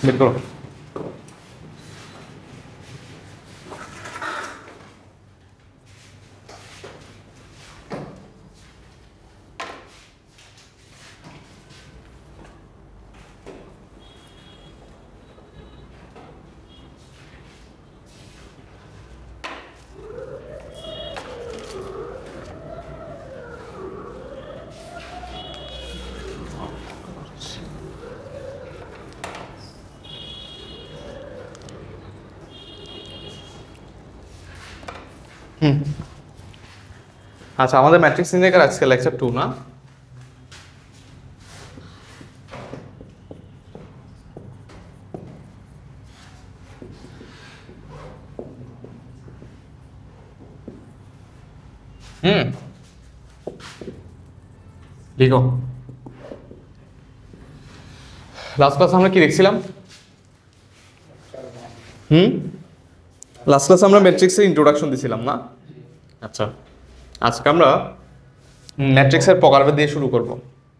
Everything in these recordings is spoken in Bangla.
বের করো। আচ্ছা, আমাদের ম্যাট্রিক্স নির্ণয়ের আজকে লেকচার 2 না? লিখো। লাস্ট ক্লাস আমরা কি দেখছিলাম? লাস্ট ক্লাসে আমরা ম্যাট্রিক্সের ইন্ট্রোডাকশন দিছিলাম না? আচ্ছা, আজকে আমরা ম্যাট্রিক্সের প্রকারভেদ দিয়ে শুরু করব।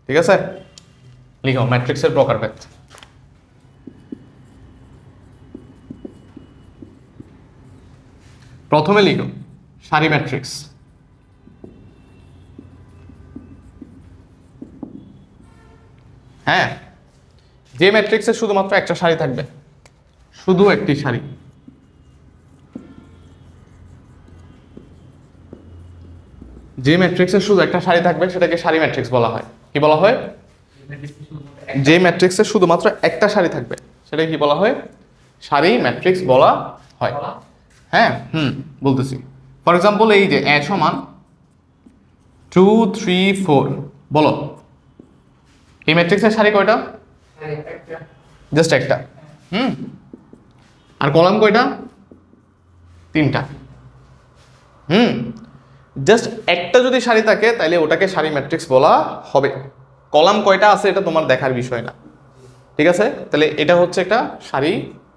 ঠিক আছে, লিখো ম্যাট্রিক্সের প্রকারভেদ। প্রথমে লিখো সারি ম্যাট্রিক্স। হ্যাঁ, যে ম্যাট্রিক্সে শুধুমাত্র একটা সারি থাকবে, শুধু একটি সারি, যে ম্যাট্রিক্সে শুধু একটা সারি থাকবে সেটাকে সারি ম্যাট্রিক্স বলা হয়। কি বলা হয়? যে ম্যাট্রিক্সে শুধুমাত্র একটা সারি থাকবে সেটাকে কি বলা হয়? সারি ম্যাট্রিক্স বলা হয়। হ্যাঁ, বলতেছি। ফর এক্সাম্পল, এই যে এ সমান 2 3 4, বলো এই ম্যাট্রিক্সের সারি কয়টা? জাস্ট একটা। আর কলাম কয়টা? 3টা। জাস্ট একটা যদি সারি থাকে তাহলে ওটাকে সারি ম্যাট্রিক্স বলা হবে। কলাম কয়টা আছে এটা তোমার দেখার বিষয় না। ঠিক আছে, তাহলে এটা হচ্ছে একটা সারি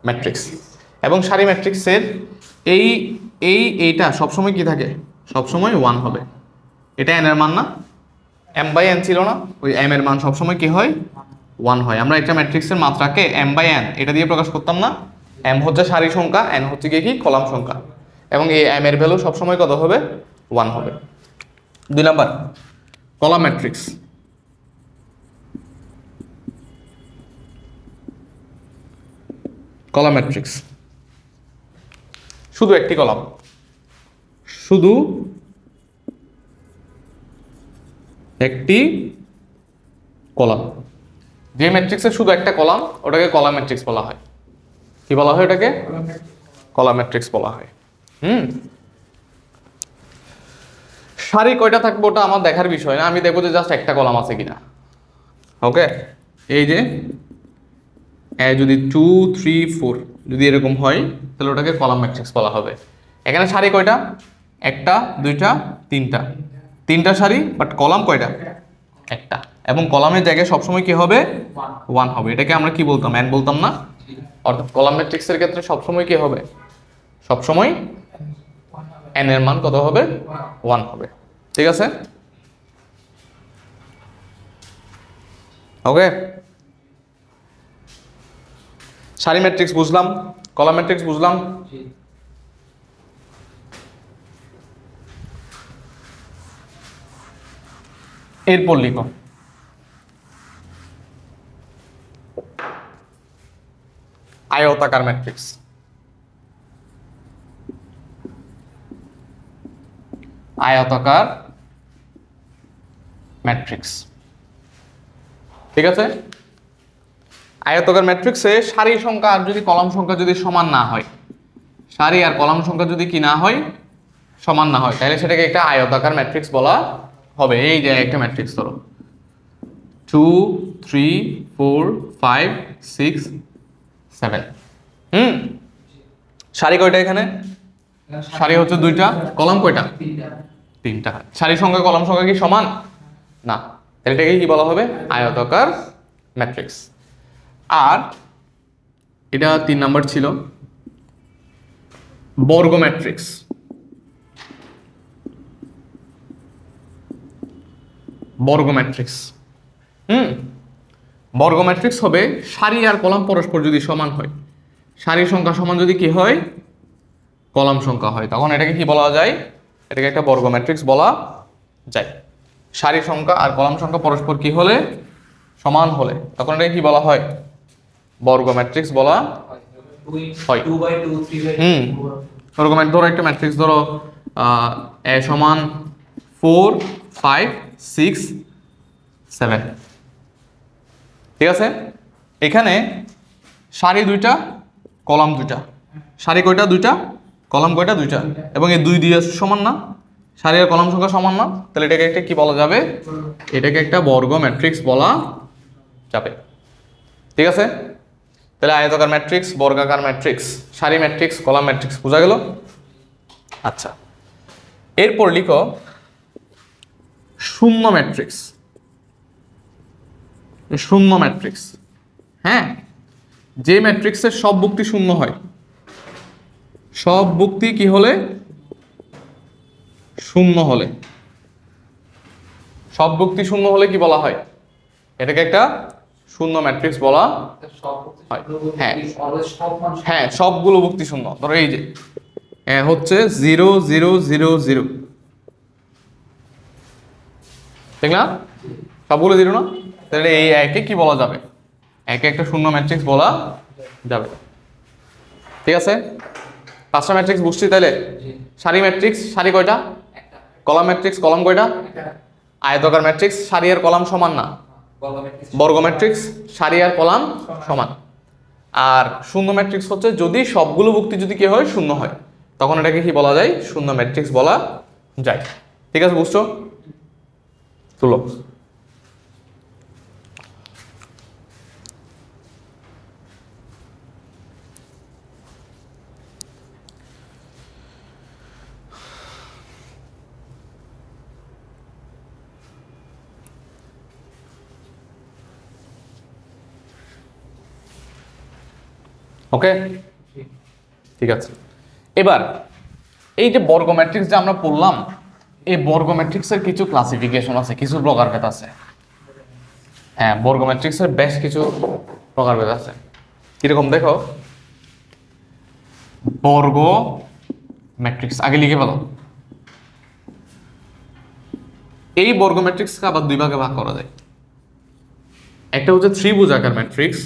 ম্যাট্রিক্স। এবং সারি ম্যাট্রিক্সের এইটা সবসময় কি থাকে? সবসময় 1 হবে। এটা n এর মান না? m/n ছিল না? ওই m এর মান সবসময় কি হয়? 1 হয়। আমরা একটা ম্যাট্রিক্সের মাত্রাকে m/n এটা দিয়ে প্রকাশ করতাম না? m হচ্ছে সারি সংখ্যা, n হচ্ছে কি কলাম সংখ্যা, এবং এই m এর ভ্যালু সবসময় কত হবে? 1 হবে। 2 number, column matrix. Column matrix শুধু একটি কলাম, শুধু একটি কলাম। যে ম্যাট্রিক্সে শুধু একটা কলাম ওটাকে কলাম ম্যাট্রিক্স বলা হয়। কি বলা হয় ওটাকে? কলাম ম্যাট্রিক্স বলা হয়। সারি কয়টা থাকবে ওটা আমার দেখার বিষয় না, আমি দেখবো যে জাস্ট একটা কলাম আছে কিনা। ওকে, এই যে যদি 2 3 4 যদি এরকম হয় তাহলে ওটাকে কলাম ম্যাট্রিক্স বলা হবে। এখানে সারি কয়টা? একটা, দুইটা, তিনটা সারি, বাট কলাম কয়টা? একটা। এবং কলামের জায়গায় সবসময় কি হবে? 1 হবে। এটাকে আমরা কি বলতাম? n বলতাম না? অর্থাৎ কলাম ম্যাট্রিক্সের ক্ষেত্রে সবসময় কি হবে? সবসময় n এর মান কত হবে? 1 হবে। ঠিক আছে, ওকে। সারি ম্যাট্রিক্স বুঝলাম, কলাম ম্যাট্রিক্স বুঝলাম। এরপর লিখো আয়তাকার ম্যাট্রিক্স। আয়তাকার ম্যাট্রিক্স। ঠিক আছে, আয়তাকার ম্যাট্রিক্সে সারি সংখ্যা আর যদি কলাম সংখ্যা যদি সমান না হয়, সারি আর কলাম সংখ্যা যদি কি না হয়? সমান না হয়, তাহলে সেটাকে একটা আয়তাকার ম্যাট্রিক্স বলা হবে। এই যে একটা ম্যাট্রিক্স ধরো 2 3 4 5 6 7। সারি কয়টা এখানে? সারি হচ্ছে 2টা, কলাম কয়টা? 3টা। সারি সংখ্যা কলাম সংখ্যা কি সমান? না, তাহলে এটাকে কি বলা হবে? আয়তাকার ম্যাট্রিক্স। আর এটা 3 নাম্বার ছিল বর্গ ম্যাট্রিক্স। বর্গ ম্যাট্রিক্স। বর্গ ম্যাট্রিক্স হবে সারি আর কলাম পরস্পর যদি সমান হয়, সারির সংখ্যা সমান যদি কি হয়, কলাম সংখ্যা হয়, তখন এটাকে কি বলা যায়, এটাকে একটা বর্গ ম্যাট্রিক্স বলা যায়। সারি সংখ্যা আর কলাম সংখ্যা পরস্পর কি হলে, সমান হলে, তখন এটাকে কি বলা হয়, বর্গ ম্যাট্রিক্স বলা হয়। ওরকম ধরো একটা ম্যাট্রিক্স ধরো এ সমান 4 5 6 7, ঠিক আছে। এখানে সারি দুইটা, কলাম দুইটা, সারি কয়টা, দুইটা, কলাম কয়টা, দুইটা, এবং এই দুই দিয়ে সমান না, সারি আর কলাম সংখ্যা সমান না, তাহলে এটাকে একটা কি বলা যাবে, এটাকে একটা বর্গ ম্যাট্রিক্স বলা যাবে, ঠিক আছে। তাহলে আয়তাকার ম্যাট্রিক্স, বর্গাকার ম্যাট্রিক্স, সারি ম্যাট্রিক্স, কলাম ম্যাট্রিক্স বোঝা গেল। আচ্ছা, এরপর লিখো শূন্য ম্যাট্রিক্স। শূন্য ম্যাট্রিক্স, হ্যাঁ, যে ম্যাট্রিক্সের সব বুক্তি শূন্য হয়, সব বুক্তি কি হলে, শূন্য হলে, সব বুক্তি শূন্য হলে কি বলা হয়, এটাকে একটা শূন্য ম্যাট্রিক্স বলা হয়। হ্যাঁ হ্যাঁ, সবগুলো বুক্তি শূন্য, ধরো এই যে হচ্ছে 0 0 0 0, ঠিক না, সবগুলো 0 না, তাহলে এই একে কি বলা যাবে, একে একটা শূন্য ম্যাট্রিক্স বলা যাবে, ঠিক আছে। পাঁচটা ম্যাট্রিক্স বুঝছি তাহলে। সারি ম্যাট্রিক্স, সারি কয়টা, কলাম ম্যাট্রিক্স, কলাম কয়টা, আয়তাকার ম্যাট্রিক্স, সারি আর কলাম সমান না, বর্গ ম্যাট্রিক্স, সারি আর কলাম সমান। আর শূন্য ম্যাট্রিক্স হচ্ছে যদি সবগুলো বুক্তি যদি কি হয়, শূন্য হয়, তখন এটাকে কি বলা যায়, শূন্য ম্যাট্রিক্স বলা যায়, ঠিক আছে, বুঝছো, তুলো। ওকে, ঠিক আছে। এবার এই যে বর্গ ম্যাট্রিক্স যে আমরা পড়লাম, এই বর্গ ম্যাট্রিক্সের কিছু ক্লাসিফিকেশন আছে, কিছু প্রকারভেদ আছে। হ্যাঁ, বর্গ ম্যাট্রিক্সের বেশ কিছু প্রকারভেদ আছে। কিরকম দেখো, বর্গ ম্যাট্রিক্স আগে লিখে ফেলো। এই বর্গ ম্যাট্রিক্সকে আবার দুই ভাগে ভাগ করা যায়। একটা হচ্ছে ত্রিভুজাকার ম্যাট্রিক্স,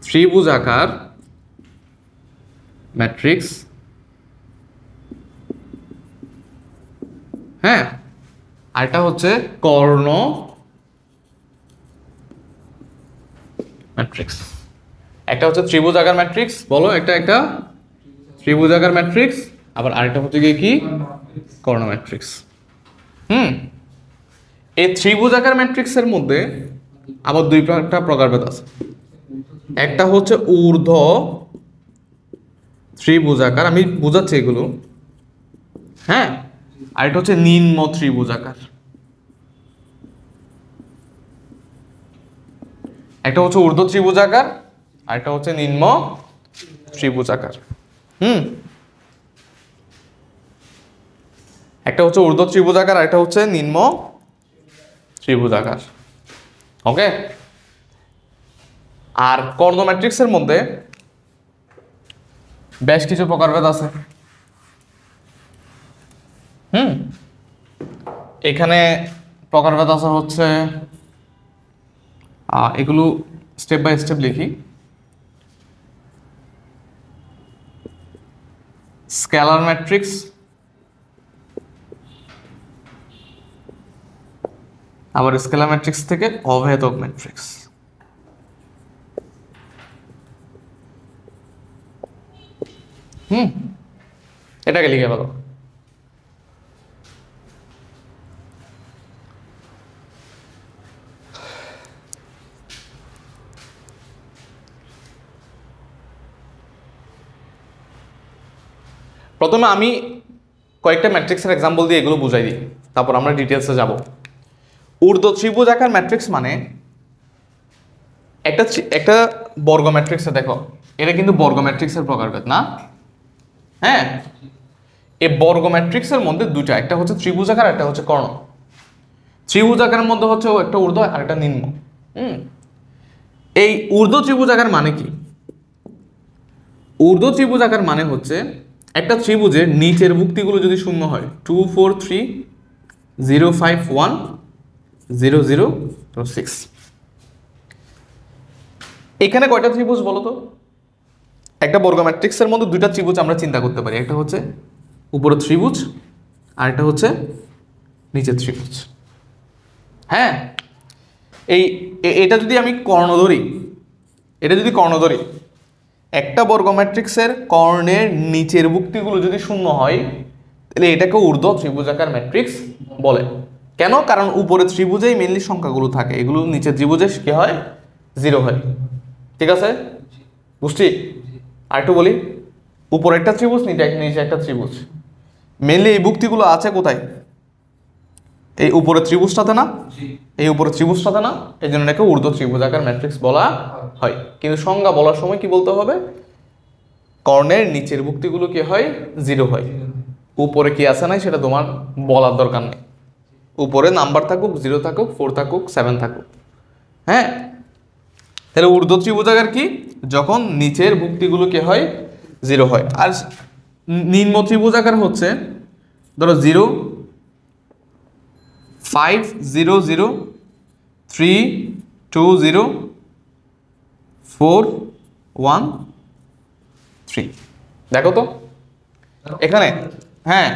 ত্রিভুজাকার ম্যাট্রিক্স, হ্যাঁ, আর এটা হচ্ছে কর্ণ ম্যাট্রিক্স। একটা হচ্ছে ত্রিভুজাকার ম্যাট্রিক্স, বলো একটা একটা ত্রিভুজাকার ম্যাট্রিক্স, আবার আরেকটা হচ্ছে কি, কর্ণ ম্যাট্রিক্স। এই ত্রিভুজাকার ম্যাট্রিক্সের মধ্যে আবার দুইটা প্রকারভেদ আছে। একটা হচ্ছে ঊর্ধ্ব ত্রিভুজাকার, আমি বুঝাচ্ছি এগুলো, হ্যাঁ, আর এটা হচ্ছে নিম্ন ত্রিভুজাকার। একটা হচ্ছে ঊর্ধ্ব ত্রিভুজাকার, আর একটা হচ্ছে নিম্ন ত্রিভুজাকার। একটা হচ্ছে ঊর্ধ্ব ত্রিভুজাকার, আর একটা হচ্ছে নিম্ন ত্রিভুজাকার, ওকে। আর কর্ণ ম্যাট্রিক্সের মধ্যে বেশ কিছু প্রকারভেদ আছে। এখানে প্রকারভেদ আছে হচ্ছে, এগুলো স্টেপ বাই স্টেপ লিখি। স্কেলার ম্যাট্রিক্স, আবার স্কেলার ম্যাট্রিক্স থেকে অভেদক ম্যাট্রিক্স। এটাকে লিখে ফেলো। প্রথমে আমি কয়েকটা ম্যাট্রিক্সের এক্সাম্পল দিয়ে এগুলো বুঝাই দিই, তারপর আমরা ডিটেলসে যাব। ঊর্ধ্ব ত্রিভুজাকার ম্যাট্রিক্স মানে একটা বর্গ ম্যাট্রিক্সে দেখো, এটা কিন্তু বর্গ ম্যাট্রিক্সের প্রকারভেদ না, হ্যাঁ। এই বর্গ ম্যাট্রিক্সের মধ্যে দুইটা, একটা হচ্ছে ত্রিভুজাকার, একটা হচ্ছে কর্ণ। ত্রিভুজ আকারের মধ্যে হচ্ছে একটা ঊর্ধ্ব আর একটা নিম্ন। এই ঊর্ধ্ব ত্রিভুজ আকার মানে কি? ঊর্ধ্ব ত্রিভুজ আকার মানে হচ্ছে একটা ত্রিভুজের নিচের ভুক্তিগুলো যদি শূন্য হয়, 2 4 3 0 5 1 0 0 6। এখানে কয়টা ত্রিভুজ বলো তো? একটা বর্গ ম্যাট্রিক্সের মধ্যে দুইটা ত্রিভুজ আমরা চিন্তা করতে পারি, একটা হচ্ছে উপরের ত্রিভুজ আর একটা হচ্ছে নিচের ত্রিভুজ। হ্যাঁ, এটা যদি আমি কর্ণ ধরি, এটা যদি কর্ণ ধরি, একটা বর্গ ম্যাট্রিক্সের কর্ণের নিচের ভুক্তিগুলো যদি শূন্য হয় তাহলে এটাকে ঊর্ধ্ব ত্রিভুজাকার ম্যাট্রিক্স বলে। কেন? কারণ উপরে ত্রিভুজেই মেইনলি সংখ্যাগুলো থাকে, এগুলো নিচের ত্রিভুজে কি হয়? জিরো হয়। ঠিক আছে, বুঝছি? আর একটু বলি, উপরে একটা ত্রিভুজ, নিচে একটা ত্রিভুজ, মেইনলি এই ভুক্তিগুলো আছে কোথায়? এই উপরে ত্রিভুজটাতে না? এই উপরে ত্রিভুজটাতে না? এই জন্য এটাকে ঊর্ধ্ব ত্রিভুজাকার ম্যাট্রিক্স বলা হয়। কিন্তু সংজ্ঞা বলার সময় কি বলতে হবে? কর্ণের নিচের ভুক্তিগুলো কি হয়? জিরো হয়। উপরে কি আছে নাই সেটা তোমার বলার দরকার নেই। উপরে নাম্বার থাকুক, 0 থাকুক, 4 থাকুক, 7 থাকুক। হ্যাঁ, তাহলে ঊর্ধ্ব ত্রিভুজাকার কি? যখন নিচের ভুক্তিগুলো কি হয়? জিরো হয়। আর নিম্ন ত্রিভুজাকার হচ্ছে ধরো 0 5 0 0 3 2 0 4 1 3। দেখো তো এখানে, হ্যাঁ,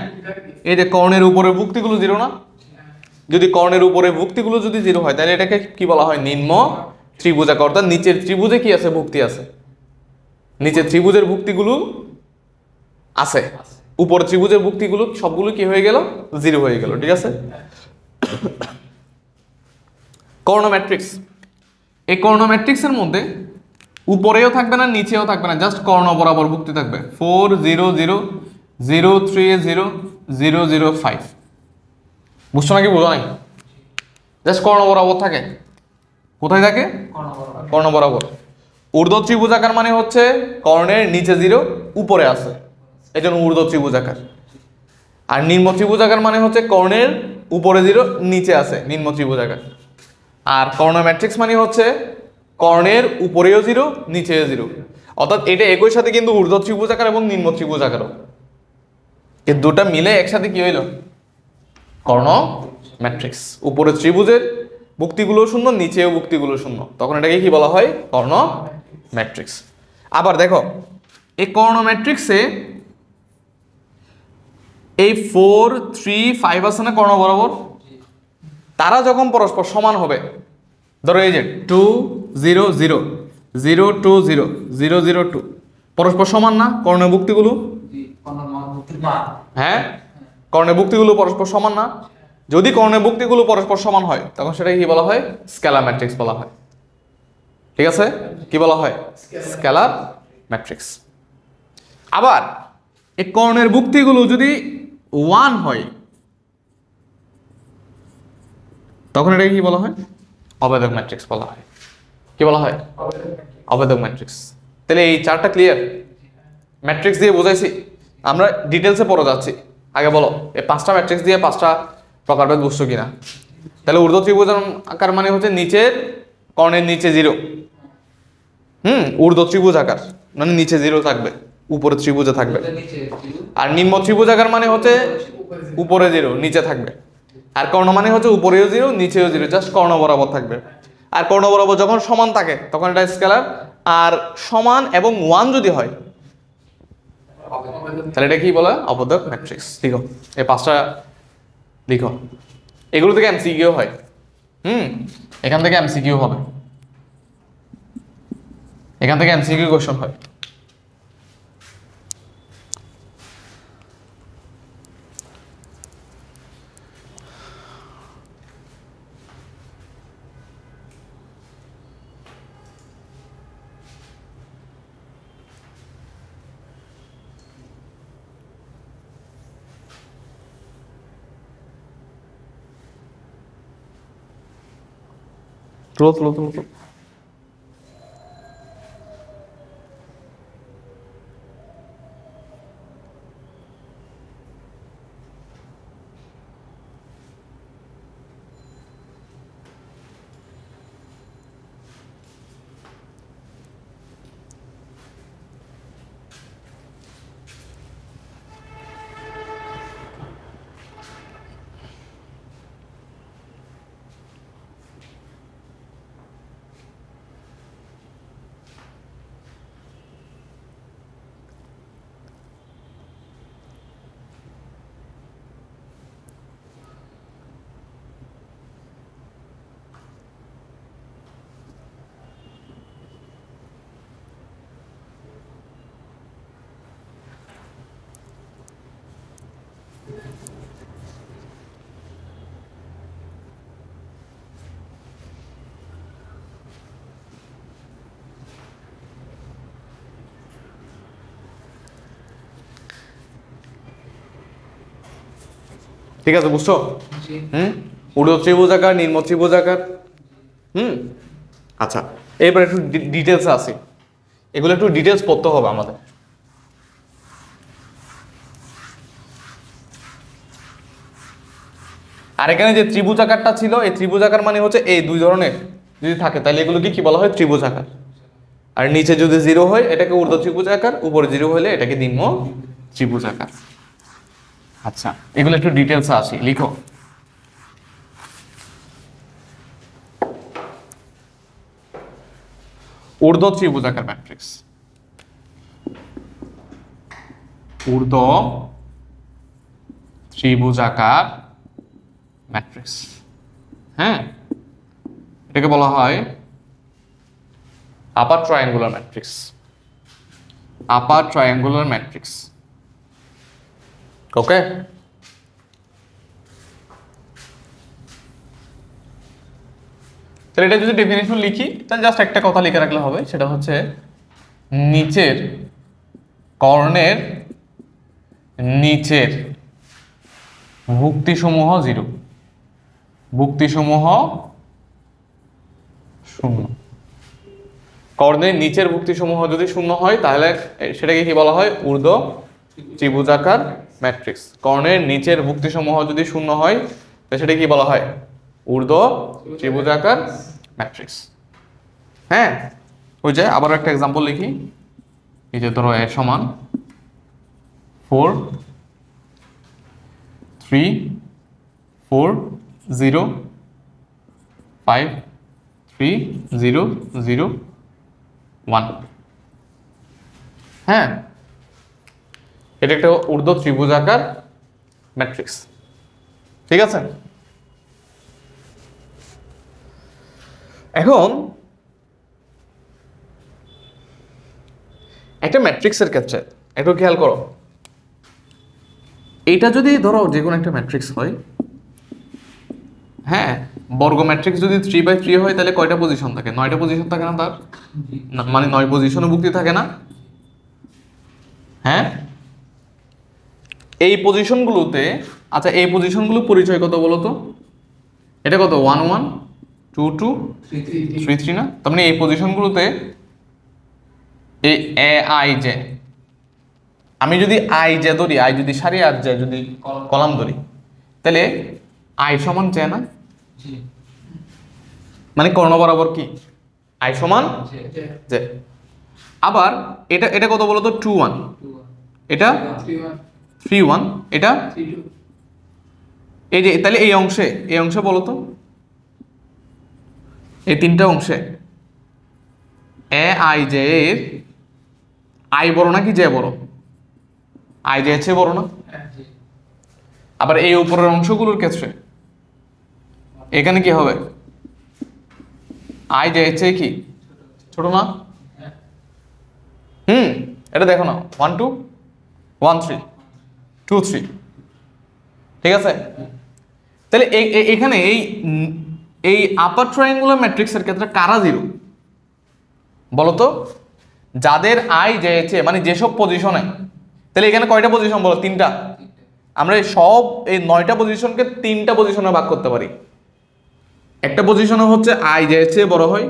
এই যে কর্ণের উপরে ভুক্তিগুলো জিরো না? যদি কর্ণের উপরে ভুক্তিগুলো যদি জিরো হয় তাহলে এটাকে কি বলা হয়? নিম্ন ত্রিভুজাকার। অর্থাৎ নিচের ত্রিভুজে কি আছে? ভুক্তি আছে। নিচের ত্রিভুজের ভুক্তিগুলো আছে, উপর ত্রিভুজের ভুক্তিগুলো সবগুলো কি হয়ে গেল? জিরো হয়ে গেল। ঠিক আছে, কর্ণ ম্যাট্রিক্স। এই কর্ণ ম্যাট্রিক্সের মধ্যে উপরেও থাকবে না, নিচেও থাকবে না, জাস্ট কর্ণ বরাবর ভুক্তি থাকবে। 4 0 0 0 3 0 0 0 5। বুঝছো নাকি বুঝো নাই? জাস্ট কর্ণ বরাবর থাকে। কোথায় থাকে? কর্ণ বরাবর। ঊর্ধ্ব ত্রিভুজাকার মানে হচ্ছে কর্ণের নিচে 0, উপরে আছে, এই জন্য ঊর্ধ্ব ত্রিভুজাকার। আর নিম্ন ত্রিভুজাকার মানে হচ্ছে কর্ণের উপরে 0, নিচে আছে, নিম্ন ত্রিভুজাকার। আর কর্ণ ম্যাট্রিক্স মানে হচ্ছে কর্ণের উপরেও 0, নিচেও 0। অর্থাৎ এটা একই সাথে কিন্তু ঊর্ধ্ব ত্রিভুজাকার এবং নিম্ন ত্রিভুজাকারও, এই দুটা মিলে একসাথে কি হইল? কর্ণ ম্যাট্রিক্স। উপরে ত্রিভুজের ভুক্তিগুলো শূন্য, নিচেও ভুক্তিগুলো শূন্য, তখন এটাকে কি বলা হয়? কর্ণ ম্যাট্রিক্স। আবার দেখো, এই কর্ণ ম্যাট্রিক্সে এই 4 3 5 আছে না কর্ণ বরাবর? তারা যখন পরস্পর সমান হবে, ধরো এই যে 2 0 0 0 2 0 0 0 2, পরস্পর সমান না কর্ণের ভুক্তিগুলো? হ্যাঁ, কর্ণের ভুক্তিগুলো পরস্পর সমান না? যদি কর্ণের ভুক্তিগুলো পরস্পর সমান হয় তখন সেটাকে কি বলা হয়? স্কেলার ম্যাট্রিক্স বলা হয়। ঠিক আছে, কি বলা হয়? Scalar matrix. আবার এই কর্ণের ভুক্তিগুলো যদি 1 হয় তখন এটাকে কি বলা হয়? অভেদক ম্যাট্রিক্স বলা হয়। কি বলা হয়? অভেদক ম্যাট্রিক্স। তাহলে এই চারটা ক্লিয়ার? ম্যাট্রিক্স দিয়ে বোঝাইছি, আমরা ডিটেলসে পড়ে যাচ্ছি। আগে বলো এই 5টা ম্যাট্রিক্স দিয়ে 5টা প্রকারভেদ বুঝছো কিনা? তাহলে ঊর্ধ্ব ত্রিভুজ আকার মানে হচ্ছে নিচের কর্ণের নিচে 0। ঊর্ধ্ব ত্রিভুজ আকার মানে নিচে 0 থাকবে, উপরে ত্রিভুজে থাকবে। আর নিম্ন ত্রিভুজ আকার মানে হচ্ছে উপরে 0, নিচে থাকবে। আর কর্ণ মানে হচ্ছে উপরেও 0, নিচেও 0, জাস্ট কর্ণ বরাবর থাকবে। আর কর্ণ বরাবর যখন সমান থাকে তখন এটা স্কেলার। আর সমান এবং 1 যদি হয় তাহলে এটা কি বলে? অভেদক ম্যাট্রিক্স। লিখো এই 5টা, লিখো। এগুলো থেকে এমসিকিউ হয়। এখান থেকে এমসিকিউ হবে, এখান থেকে এমসিকিউ কোশ্চেন হয়। তুলো তুলো তুলো তুলো। ঠিক আছে, বুঝছো? ঊর্ধ্ব ত্রিভুজাকার, নিম্ন ত্রিভুজাকার। আচ্ছা, এবার একটু ডিটেলসে আসি, এগুলো একটু ডিটেলস পড়তে হবে আমাদের। আর এখানে যে ত্রিভুজাকারটা ছিল, এই ত্রিভুজাকার মানে হচ্ছে এই দুই ধরনের যদি থাকে তাহলে এগুলোকে কি বলা হয়? ত্রিভুজাকার। আর নিচে যদি জিরো হয় এটাকে ঊর্ধ্ব ত্রিভুজাকার, উপরে জিরো হলে এটাকে নিম্ন ত্রিভুজাকার। আচ্ছা, এগুলো একটু ডিটেলসে আসি, লিখো। ঊর্ধ্ব ত্রিভুজাকার ম্যাট্রিক্স, ঊর্ধ্ব ত্রিভুজাকার ম্যাট্রিক্স। হ্যাঁ, এটাকে বলা হয় আপার ট্রায়াঙ্গুলার ম্যাট্রিক্স, আপার ট্রায়াঙ্গুলার ম্যাট্রিক্স। ওকে, তাহলে এটা যদি ডেফিনিশন লিখি তাহলে জাস্ট একটা কথা লিখে রাখলে হবে, সেটা হচ্ছে নিচের কর্ণের নিচের ভুক্তিসমূহ জিরো, ভুক্তিসমূহ শূন্য। কর্ণের নিচের ভুক্তিসমূহ যদি শূন্য হয় তাহলে সেটাকে কি বলা হয়? ঊর্ধ্ব ত্রিভুজাকার ম্যাট্রিক্স। কর্ণের নিচের ভুক্তিসমূহ যদি শূন্য হয় তাহলে সেটা কি বলা হয়? ঊর্ধ্ব ত্রিভুজাকার ম্যাট্রিক্স। হ্যাঁ, ওই যে আবার একটা এক্সাম্পল লিখি, এই যে ধরো এ সমান 4 3 4 0 5 3 0 0 1। হ্যাঁ, এটা একটা ঊর্ধ্ব ত্রিভুজাকার ম্যাট্রিক্স। ঠিক আছে, এখন একটা ম্যাট্রিক্সের ক্ষেত্রে একটু খেয়াল করো, এটা যদি ধরো যে কোনো একটা ম্যাট্রিক্স হয়, হ্যাঁ, বর্গ ম্যাট্রিক্স যদি 3/3 হয় তাহলে কয়টা পজিশন থাকে? 9টা পজিশন থাকে না তার? মানে 9 পজিশনে ভুক্তি থাকে না? হ্যাঁ, এই পজিশনগুলোতে, আচ্ছা এই পজিশনগুলো পরিচয় কত বলো তো? এটা কত? 1 1 2 2 3 3 না? তার মানে এই পজিশনগুলোতে এই এ আই জে, আমি যদি আই জে ধরি, আই যদি সারি আর জে যদি কলাম ধরি, তাহলে আই সমান জে না? মানে কর্ণ বরাবর কি আই সমান জে। আবার এটা এটা কত বলো তো? 2 1, এটা 3 1, এটা এই যে, তাহলে এই অংশে বলো তো, এই তিনটা অংশে এ আই জে এর আই বড় নাকি জে বড়? আই জে চেয়ে বড় না? আবার এই উপরের অংশগুলোর ক্ষেত্রে এখানে কি হবে? আই জে চেয়ে কি ছোট না? এটা দেখো না, 1 2 1 3 2 3। ঠিক আছে, তাহলে এখানে এই আপার ট্রায়াঙ্গুলার ম্যাট্রিক্সের ক্ষেত্রে কারা জিরো বলতো? যাদের আই জেছে, মানে যেসব পজিশনে। তাহলে এখানে কয়টা পজিশন বলো? 3টা। আমরা সব এই 9টা পজিশনকে 3টা পজিশনে ভাগ করতে পারি। একটা পজিশনে হচ্ছে আই জেছে বড় হয়,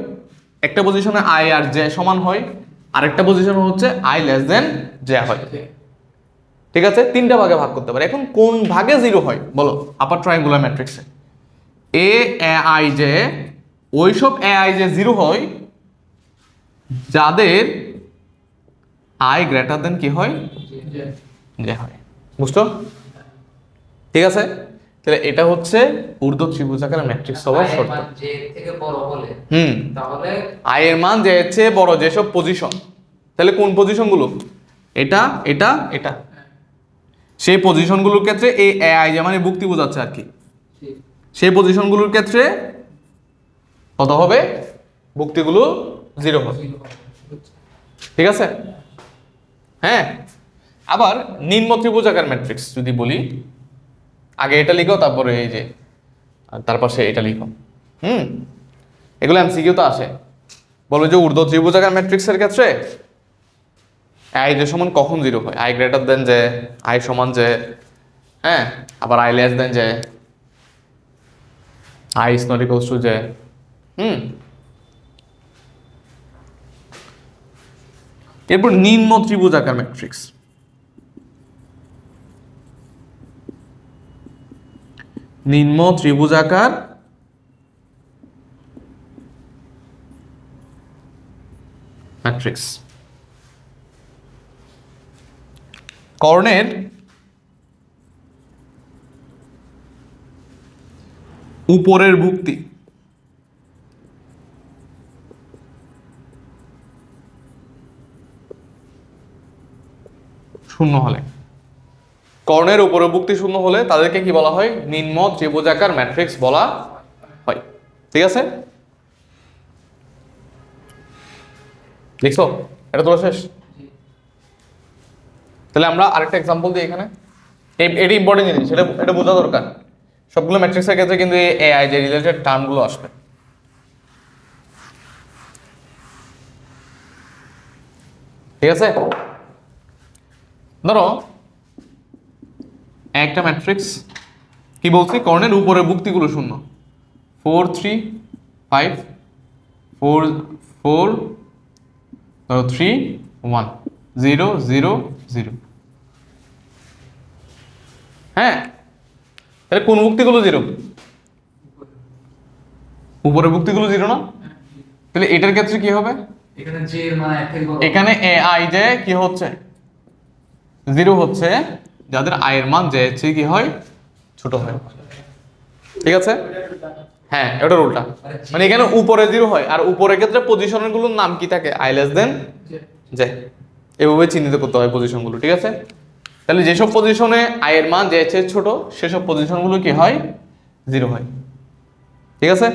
একটা পজিশনে আই আর জে সমান হয়, আরেকটা পজিশনে হচ্ছে আই লেস দেন জে হয়। ঠিক আছে, 3টা ভাগে ভাগ করতে পারি। এখন কোন ভাগে জিরো হয় বলো আপার ট্রায়াঙ্গুলার ম্যাট্রিক্সে? এ আই জে, ওইসব এ আই জে জিরো হয় যাদের আই গ্রেটার দেন কি হয়? জে হয়। বুঝছো? ঠিক আছে, তাহলে এটা হচ্ছে ঊর্ধ্ব ত্রিভুজাকার ম্যাট্রিক্স হওয়ার শর্ত। জে থেকে বড় হলে তাহলে আই এর মান জে এর চেয়ে বড় যেসব পজিশন, তাহলে কোন পজিশনগুলো? এটা এটা এটা, সেই পজিশনগুলোর ক্ষেত্রে এই এ আই জে মানে ভুক্তি বোঝাচ্ছে আর কি, সেই পজিশনগুলোর ক্ষেত্রে কত হবে? ভুক্তিগুলো জিরো হবে। ঠিক আছে, হ্যাঁ। আবার নিম্ন ত্রিভুজাকার ম্যাট্রিক্স যদি বলি, আগে এটা লিখো তারপরে এই যে তার পাশে এটা লিখো। এগুলো এমসিকিউ তো আসে, বলো যে ঊর্ধ্ব ত্রিভুজাকার ম্যাট্রিক্সের ক্ষেত্রে আই যে সমান কখন জিরো হয়? আই গ্রেটার দেন যে, আই সমান যে, হ্যাঁ, আবার আই লেস দেন যে, I is not equals to যে। এরপর নিম্ন ত্রিভুজাকার ম্যাট্রিক্স। নিম্ন ত্রিভুজাকার ম্যাট্রিক্স কর্ণের উপরের ভুক্তি শূন্য হলে, কর্ণের উপরের ভুক্তি শূন্য হলে তাদেরকে কি বলা হয়? নিম্ন ত্রিভুজাকার ম্যাট্রিক্স বলা হয়। ঠিক আছে, দেখছো এটা তো শেষ। তাহলে আমরা আরেকটা এক্সাম্পল দিই এখানে। এটা ইম্পর্টেন্ট জিনিস, এটা বোঝা দরকার। সবগুলো ম্যাট্রিক্সের ক্ষেত্রে কিন্তু এই এআই যে রিলেটেড টার্মগুলো আসবে। ঠিক আছে, ধরো একটা ম্যাট্রিক্স কি বলছি, কর্ণের উপরের ভুক্তিগুলো শূন্য, 4 3 5 4 4 3 1 0 0 0। হ্যাঁ, তাহলে কোন ভুক্তিগুলো জিরো? উপরের ভুক্তিগুলো জিরো না? তাহলে এটার ক্ষেত্রে কি হবে? এখানে j এর মান 1 থেকে বড়, এখানে ai যে কি হচ্ছে? জিরো হচ্ছে, যাদের i এর মান যে চেয়ে কি হয়? ছোট হয়। ঠিক আছে, হ্যাঁ এটা উল্টা, মানে এখানে উপরে জিরো হয়, আর উপরের ক্ষেত্রে পজিশনের গুলোর নাম কি থাকে? i লেস দেন যে, এভাবে চিহ্নিত করতে হয় পজিশনগুলো। ঠিক আছে, তাহলে যেসব পজিশনে i এর মান যে চেয়ে ছোট সেসব পজিশনগুলো কি হয়? জিরো হয়। ঠিক আছে,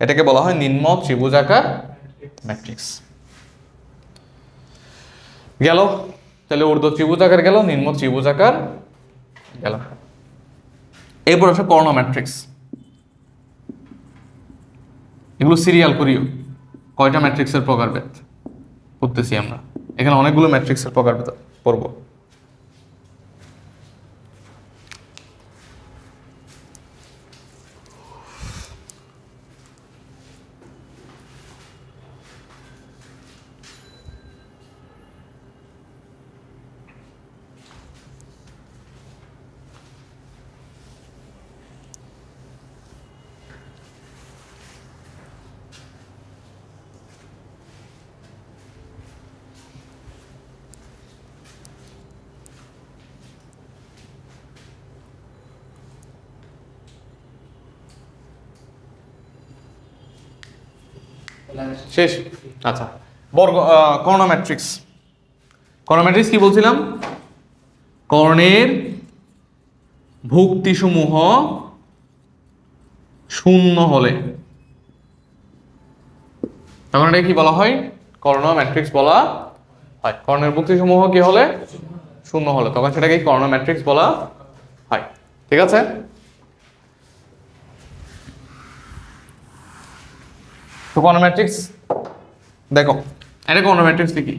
এটাকে বলা হয় নিম্ন ত্রিভুজাকার ম্যাট্রিক্স। গেল, তাহলে ঊর্ধ্ব ত্রিভুজাকার গেল, নিম্ন ত্রিভুজাকার গেল। এরপর আসে কর্ণ ম্যাট্রিক্স। এগুলো সিরিয়াল করিও, কয়টা ম্যাট্রিক্সের প্রকারভেদ করতেছি আমরা। এখানে অনেকগুলো ম্যাট্রিক্সের প্রকারভেদ পড়ব। শেষ। আচ্ছা, বর্গ কর্ণ ম্যাট্রিক্স। কর্ণ ম্যাট্রিক্স কি বলছিলাম? কর্ণের ভুক্তিসমূহ শূন্য হলে তখন এটা কি বলা হয়? কর্ণ ম্যাট্রিক্স বলা হয়। কর্ণের ভুক্তিসমূহ কি হলে? শূন্য হলে, তখন সেটাকে কর্ণ ম্যাট্রিক্স বলা হয়। ঠিক আছে, তো কর্ণ ম্যাট্রিক্স দেখো, এটা কর্ণ ম্যাট্রিক্স কি?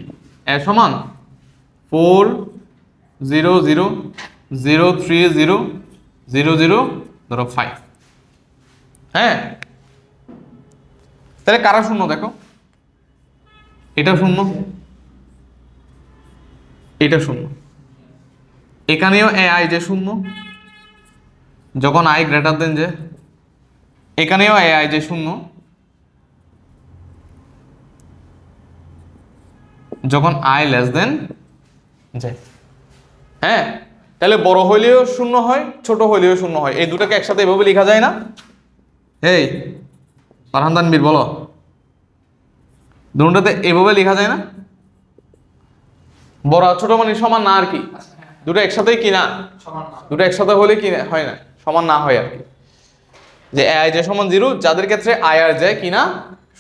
এ সমান 4 0 0 0 3 0 0 0 ধরো 5। হ্যাঁ, তাহলে কারা শূন্য দেখো, এটা শূন্য, এটা শূন্য, এখানেও ai যে শূন্য যখন i গ্রেটার দেন যে, এখানেও ai যে শূন্য যখন i লেস দেন যে। হ্যাঁ, তাহলে বড় হইলেও শূন্য হয়, ছোট হইলেও শূন্য হয়। এই দুটাকে একসাথে এভাবে লেখা যায় না? এই ফারহান তানভীর বলো, দুটোতে এভাবে লেখা যায় না? বড় আর ছোট মানে সমান না আর কি, দুটো একসাথেই কি না? সমান না। দুটো একসাথে হলে কি হয় না? সমান না হয় আর কি। যে ai যে সমান 0, যাদের ক্ষেত্রে i আর j কি না?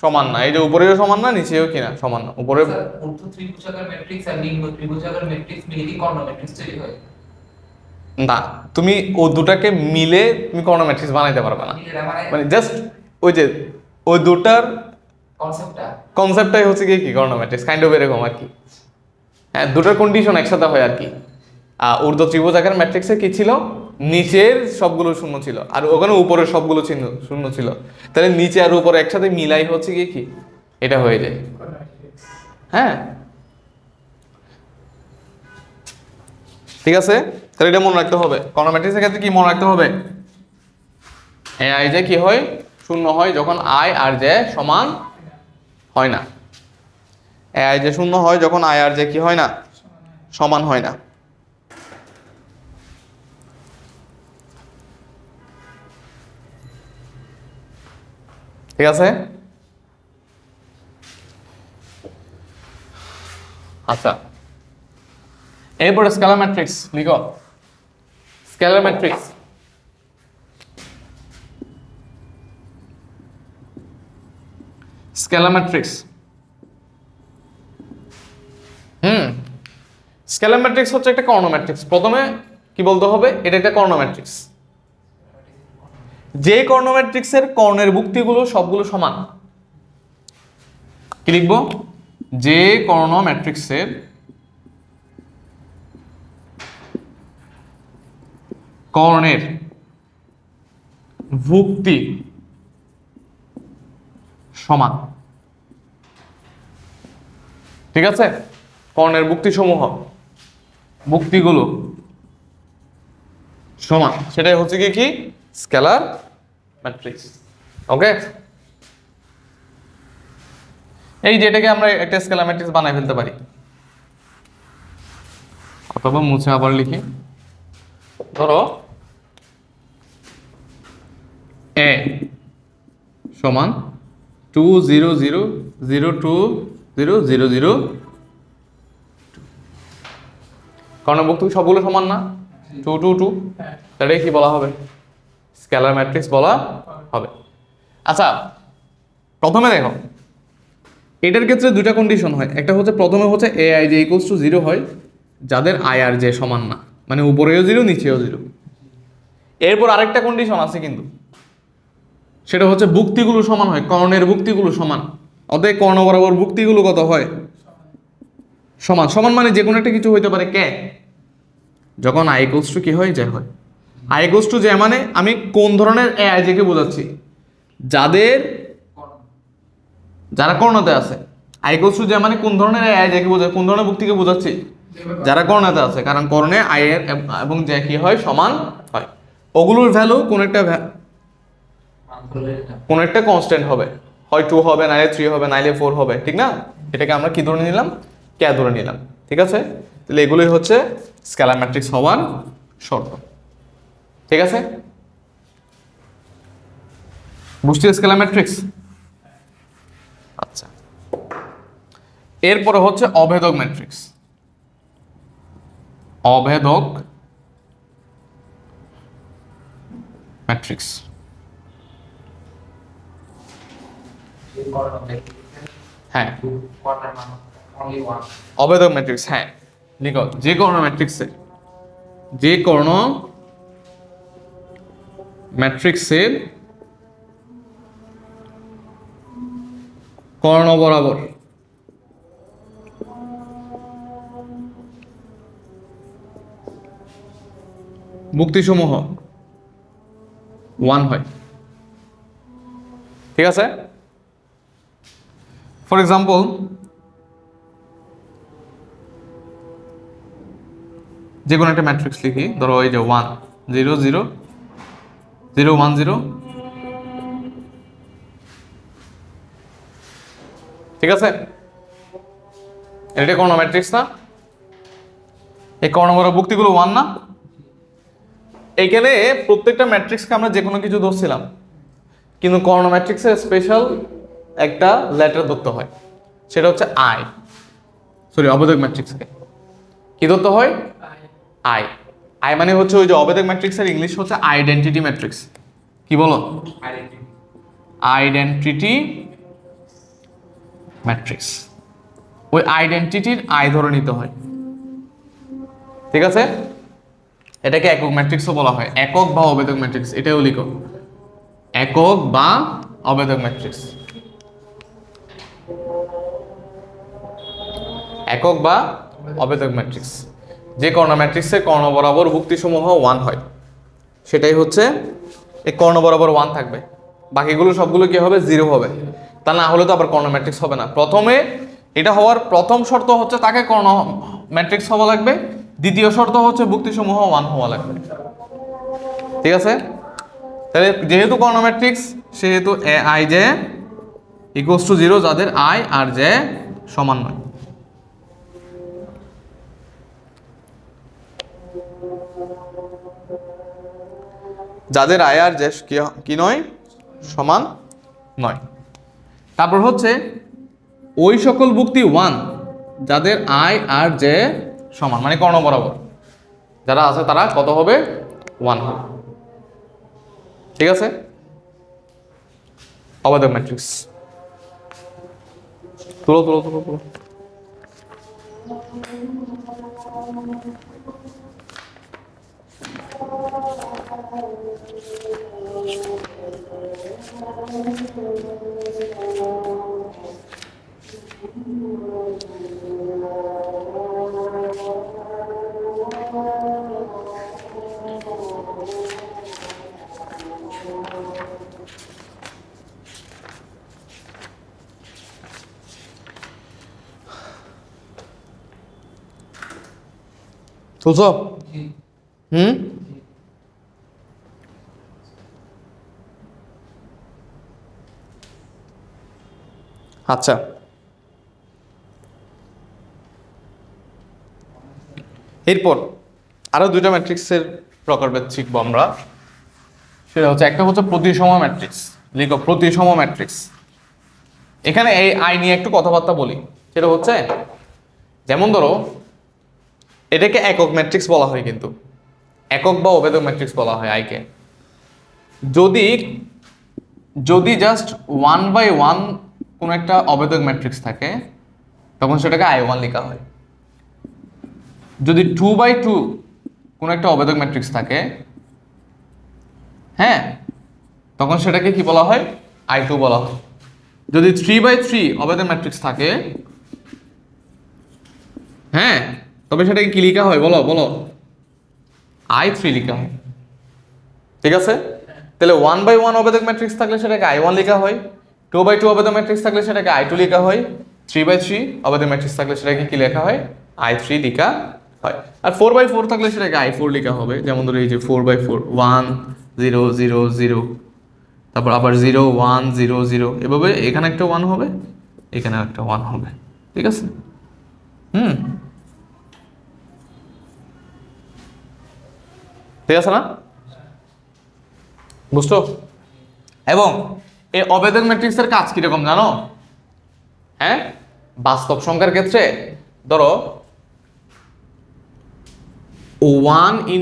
সমান না। এই যে উপরেও সমান না, নিচেও কি না? সমান না। উপরে ঊর্ধ্ব ত্রিভুজাকার ম্যাট্রিক্স আর নিম্ন ত্রিভুজাকার ম্যাট্রিক্স মিলে কর্ণ ম্যাট্রিক্স তৈরি হয় না, তুমি ও দুটাকে মিলে তুমি কর্ণ ম্যাট্রিক্স বানাইতে পারবে না। মানে জাস্ট ওই যে ওই দুটার কনসেপ্টটাই হচ্ছে কি কর্ণ ম্যাট্রিক্স, কাইন্ড অফ এরকম আর কি। হ্যাঁ, দুটার কন্ডিশন একসাথে হয় আর কি। ঊর্ধ্ব ত্রিভুজাকার ম্যাট্রিক্সে কি ছিল, নিচের সবগুলো শূন্য ছিল আর ওখানে উপরের সবগুলো শূন্য ছিল, তাহলে নিচে আর উপরে একসাথে মিলাই হচ্ছে কি এটা হয়ে যায়। হ্যাঁ ঠিক আছে, তাহলে এটা মনে রাখতে হবে। কর্ণ ম্যাট্রিক্সের ক্ষেত্রে কি মনে রাখতে হবে, আই জে কি হয়, শূন্য হয় যখন আই আর জে সমান হয় না। আই জে শূন্য হয় যখন আই আর জে কি হয় না, সমান হয় না। ঠিক আছে, আচ্ছা এরপরে স্কেলার ম্যাট্রিক্স লিখো। Scalar matrix scalar matrix scalar matrix হচ্ছে একটা কর্ণ ম্যাট্রিক্স। প্রথমে কি বলতে হবে, এটা একটা কর্ণ ম্যাট্রিক্স। যে কর্ণ ম্যাট্রিক্সের কর্ণের ভুক্তিগুলো সবগুলো সমান। কি লিখব, যে কর্ণ ম্যাট্রিক্সের কর্ণের ভুক্তি সমান। ঠিক আছে, কর্ণের ভুক্তি সমূহ ভুক্তিগুলো সমান, সেটাই হচ্ছে কি স্কেলার ম্যাট্রিক্স। ওকে, এই যেটাকে আমরা একটা স্কেলার ম্যাট্রিক্স বানাই ফেলতে পারি, অথবা মুছে আবার লিখি। ধরো এ সমান 2 0 0 0 2 0 0 0, কর্ণভুক্তি সবগুলো সমান না, 2 2 2, তাহলে কি বলা হবে, স্কেলার ম্যাট্রিক্স বলা হবে। আচ্ছা প্রথমে দেখো, এটার ক্ষেত্রে দুইটা কন্ডিশন হয়। একটা হচ্ছে প্রথমে হচ্ছে A I J equals to 0 হয় যাদের আই আর জে সমান না, মানে উপরেও 0 নিচেও 0। এরপর আরেকটা কন্ডিশন আছে কিন্তু, সেটা হচ্ছে ভুক্তিগুলো সমান হয়, কর্ণের ভুক্তিগুলো সমান। অতএব কর্ণ বরাবর ভুক্তিগুলো কত হয়, সমান। সমান মানে যে কোনো একটা কিছু হইতে পারে কে, যখন আই ইকুয়ালস টু কি হয়, জে হয়। আই ইকুয়ালস টু জে মানে আমি কোন ধরনের এ আই জে কে বোঝাচ্ছি, যারা কর্ণতে আছে। আই ইকুয়ালস টু জে মানে কোন ধরনের এ আই জে কে বোঝাচ্ছি, কোন ধরনের ভুক্তিকে বোঝাচ্ছি, যারা কর্ণতে আছে। কারণ কর্ণে আই এর এবং জে কি হয়, সমান হয়। ওগুলোর ভ্যালু কোন একটা কনস্ট্যান্ট হবে, হয় 2 হবে, নাইলে 3 হবে, নাইলে 4 হবে, ঠিক না? এটাকে আমরা কি ধরে নিলাম, কে ধরে নিলাম। ঠিক আছে, তাহলে এগুলোই হচ্ছে স্কেলার ম্যাট্রিক্স হওয়ার শর্ত। ঠিক আছে, বুঝছি স্কেলার ম্যাট্রিক্স। আচ্ছা, এরপরে হচ্ছে অভেদক ম্যাট্রিক্স। অভেদক ম্যাট্রিক্স হ্যাঁ, অভেদক ম্যাট্রিক্স, হ্যাঁ লিখো, যে কর্ণ ম্যাট্রিক্সের কর্ণ বরাবর ভুক্তিসমূহ 1 হয়। ঠিক আছে, ফর এক্সাম্পল যে কোনো একটা ম্যাট্রিক্স লিখি, ধরো এই যে 1 0 0 0 1 0। ঠিক আছে, এটা কর্ণ ম্যাট্রিক্স না, এই কর্ণ বরাবর ভুক্তিগুলো 1 না। এইখানে প্রত্যেকটা ম্যাট্রিক্সকে আমরা যে কোনো কিছু ধরছিলাম, কিন্তু কর্ণ ম্যাট্রিক্সের স্পেশাল একটা লেটার ধরতে হয়, সেটা হচ্ছে আই। সরি, অভেদক ম্যাট্রিক্সকে কি ধরতে হয়, আই। আই মানে হচ্ছে ওই যে অভেদক ম্যাট্রিক্সের ইংলিশ হচ্ছে আইডেন্টিটি ম্যাট্রিক্স। কি বলো, আইডেন্টিটি ম্যাট্রিক্স। ওই আইডেন্টিটির আই ধরে নিতে হয়। ঠিক আছে, এটাকে একক ম্যাট্রিক্সও বলা হয়, একক বা অভেদক ম্যাট্রিক্স, এটাও লিখো, একক বা অভেদক ম্যাট্রিক্স। একক বা অভেদক ম্যাট্রিক্স যে কর্ণ ম্যাট্রিক্সের কর্ণ বরাবর ভুক্তিসমূহ 1 হয় সেটাই হচ্ছে এই কর্ণ বরাবর 1 থাকবে, বাকিগুলো সবগুলো কি হবে 0 হবে। তা না হলে তো আবার কর্ণ ম্যাট্রিক্স হবে না। প্রথমে এটা হওয়ার প্রথম শর্ত হচ্ছে তাকে কর্ণ ম্যাট্রিক্স হওয়া লাগবে, দ্বিতীয় শর্ত হচ্ছে ভুক্তিসমূহ 1 হওয়া লাগবে। ঠিক আছে, তাহলে যেহেতু কর্ণ ম্যাট্রিক্স সেহেতু A I J equals to 0 যাদের আই আর জে সমান নয়। যাদের আই আর জে কি নয়, সমান নয়। তারপর হচ্ছে ওই সকল ভুক্তি 1 যাদের আই আর জে সমান, মানে কর্ণ বরাবর যারা আছে তারা কত হবে 1 হবে। ঠিক আছে, অবৈধ ম্যাট্রিক্স তুলো তুলো তুলো তুলো। তুলছো? হুম, আচ্ছা। এরপর আরো দুইটা ম্যাট্রিক্সের প্রকারভেদ শিখবো আমরা। সেটা হচ্ছে একটা হচ্ছে প্রতিসম ম্যাট্রিক্স। লিখো প্রতিসম ম্যাট্রিক্স। এখানে এই আই নিয়ে একটু কথাবার্তা বলি। সেটা হচ্ছে যেমন ধরো এটাকে একক ম্যাট্রিক্স বলা হয়, কিন্তু একক বা অভেদক ম্যাট্রিক্স বলা হয় আইকে। যদি যদি জাস্ট 1/1 কোনো একটা অভেদক ম্যাট্রিক্স থাকে তখন সেটাকে I1 লেখা হয়। যদি 2/2 কোনো একটা অভেদক ম্যাট্রিক্স থাকে, হ্যাঁ, তখন সেটাকে কি বলা হয় I2 বলা হয়। যদি 3/3 অভেদক ম্যাট্রিক্স থাকে, হ্যাঁ, তবে সেটাকে কি লেখা হয় বলো বলো, I3 লেখা হয়। ঠিক আছে, তাহলে 1/1 অভেদক ম্যাট্রিক্স থাকলে সেটাকে I1 লেখা হয়, 2/2 অভেদক ম্যাট্রিক্স থাকলে সেটাকে I2 লেখা হয়, 3/3 অভেদক ম্যাট্রিক্স থাকলে সেটাকে কি লেখা হয় I3 লেখা হয়। আর 4/4 থাকলে সেটাকে I4 লেখা হবে। যেমন ধরো এই যে 4/4 1 0 0 0, তারপর আবার 0 1 0 0, এভাবে এখানে একটা 1 হবে, এখানে একটা 1 হবে। ঠিক আছে, হুম, ঠিক আছে না, বুঝছো? এবং এই অভেদক ম্যাট্রিক্সের কাজ কিরকম জানো? হ্যাঁ, বাস্তব সংখ্যার ক্ষেত্রে ধরো 1 ×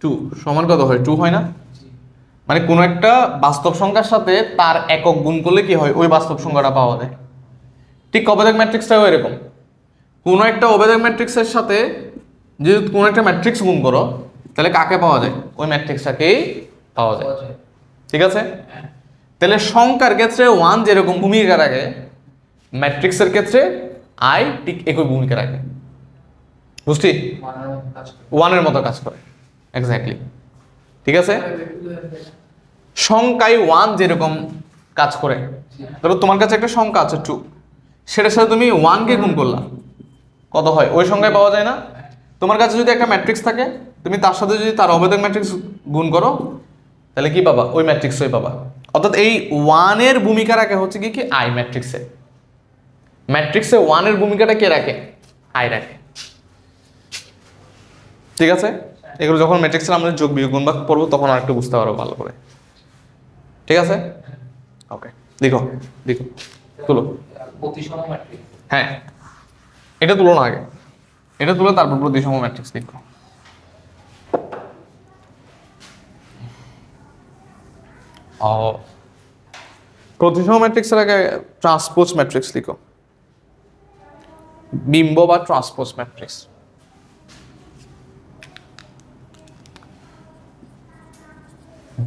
2 সমান কত হয় 2 হয় না? মানে কোনো একটা বাস্তব সংখ্যার সাথে তার একক গুণ করলে কি হয়, ওই বাস্তব সংখ্যাটা পাওয়া যায়। ঠিক অভেদক ম্যাট্রিক্সটাও এরকম। কোনো একটা অভেদক ম্যাট্রিক্সের সাথে যদি কোনো একটা ম্যাট্রিক্স গুণ করো তাহলে কাকে পাওয়া যায়, ওই ম্যাট্রিক্সটাকেই পাওয়া যায়। ঠিক আছে, তাহলে সংখ্যার ক্ষেত্রে 1 যেরকম ভূমিকা রাখে, ম্যাট্রিক্সের ক্ষেত্রে I ঠিক একই ভূমিকা রাখে। বুঝছি, 1-এর মতো কাজ করে, এক্স্যাক্টলি। ঠিক আছে, সংখ্যায় 1 যেরকম কাজ করে, ধরো তোমার কাছে একটা সংখ্যা আছে 2, সেটার সাথে তুমি 1-কে গুণ করলা, কত হয় ওই সংখ্যায় পাওয়া যায় না? তোমার কাছে যদি একটা ম্যাট্রিক্স থাকে, তুমি তার সাথে যদি তার অভেদক ম্যাট্রিক্স গুণ করো তাহলে কি পাবা, ওই ম্যাট্রিক্সই পাবা। অর্থাৎ এই 1-এর ভূমিকা রাখে হচ্ছে কি কি I ম্যাট্রিক্সে। ম্যাট্রিক্সে 1-এর ভূমিকাটা কে রাখে, I রাখে। ঠিক আছে, এগুলো যখন ম্যাট্রিক্সের আমরা যোগ বিয়োগ গুণ ভাগ পড়বো তখন আর একটু বুঝতে পারবো ভালো করে। ঠিক আছে, ওকে, দেখো দেখো তুলো। প্রতিসম ম্যাট্রিক্স, হ্যাঁ, এটা তুলো না আগে, এটা তুলে তারপর প্রতিসম ম্যাট্রিক্স লিখো। প্রতিসম ম্যাট্রিক্সের আগে ট্রান্সপোজ ম্যাট্রিক্স লিখো, বিম্ব বা ট্রান্সপোজ ম্যাট্রিক্স।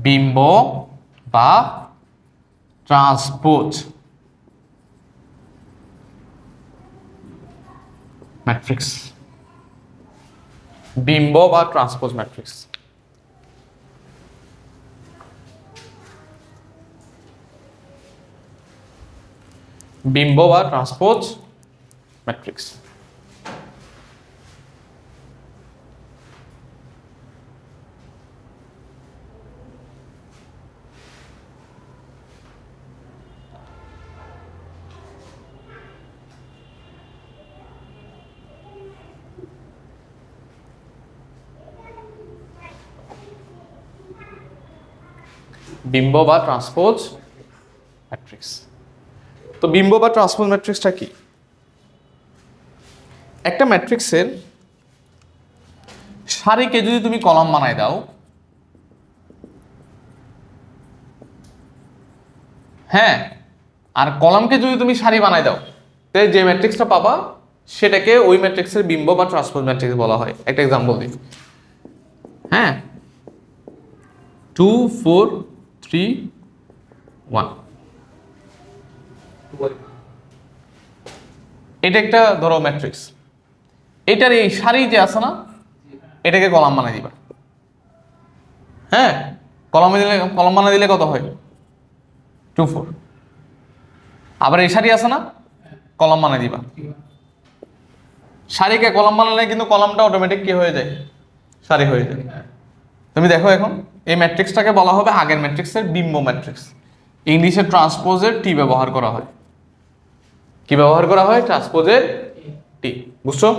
বিম্ব বা ট্রান্সপোজ ম্যাট্রিক্স। বিম্ব বা ট্রান্সপোজ ম্যাট্রিক্স। বিম্ব বা ট্রান্সপোজ ম্যাট্রিক্স। বিম্ব বা ট্রান্সপোজ ম্যাট্রিক্স। তো বিম্ব বা ট্রান্সপোজ ম্যাট্রিক্সটা কি? একটা ম্যাট্রিক্সের সারিকে যদি তুমি কলাম বানায় দাও, হ্যাঁ, আর কলামকে যদি তুমি সারি বানায় দাও, তাহলে যে ম্যাট্রিক্সটা পাবা সেটাকে ওই ম্যাট্রিক্সের বিম্ব বা ট্রান্সপোজ ম্যাট্রিক্স বলা হয়। একটা এক্সাম্পল দিই, হ্যাঁ, 2 4 3 1, এটা একটা ধরো ম্যাট্রিক্স। এটার এই সারি যে আছে না, এটাকে কলাম বানাই দিবা। হ্যাঁ, কলাম বানাই দিলে কত হয়? 2 4। আবার এই সারি আছে না, কলাম বানাই দিবা। সারিকে কলাম বানালে কিন্তু কলামটা অটোমেটিক কি হয়ে যায়? সারি হয়ে যায়। তুমি দেখো এখন এই ম্যাট্রিক্সটাকে বলা হবে আগের ম্যাট্রিক্সের বিম্ব ম্যাট্রিক্স। ইংলিশে ট্রান্সপোজের টি ব্যবহার করা হয়। কি ব্যবহার করা হয়? ট্রান্সপোজের টি। বুঝছো?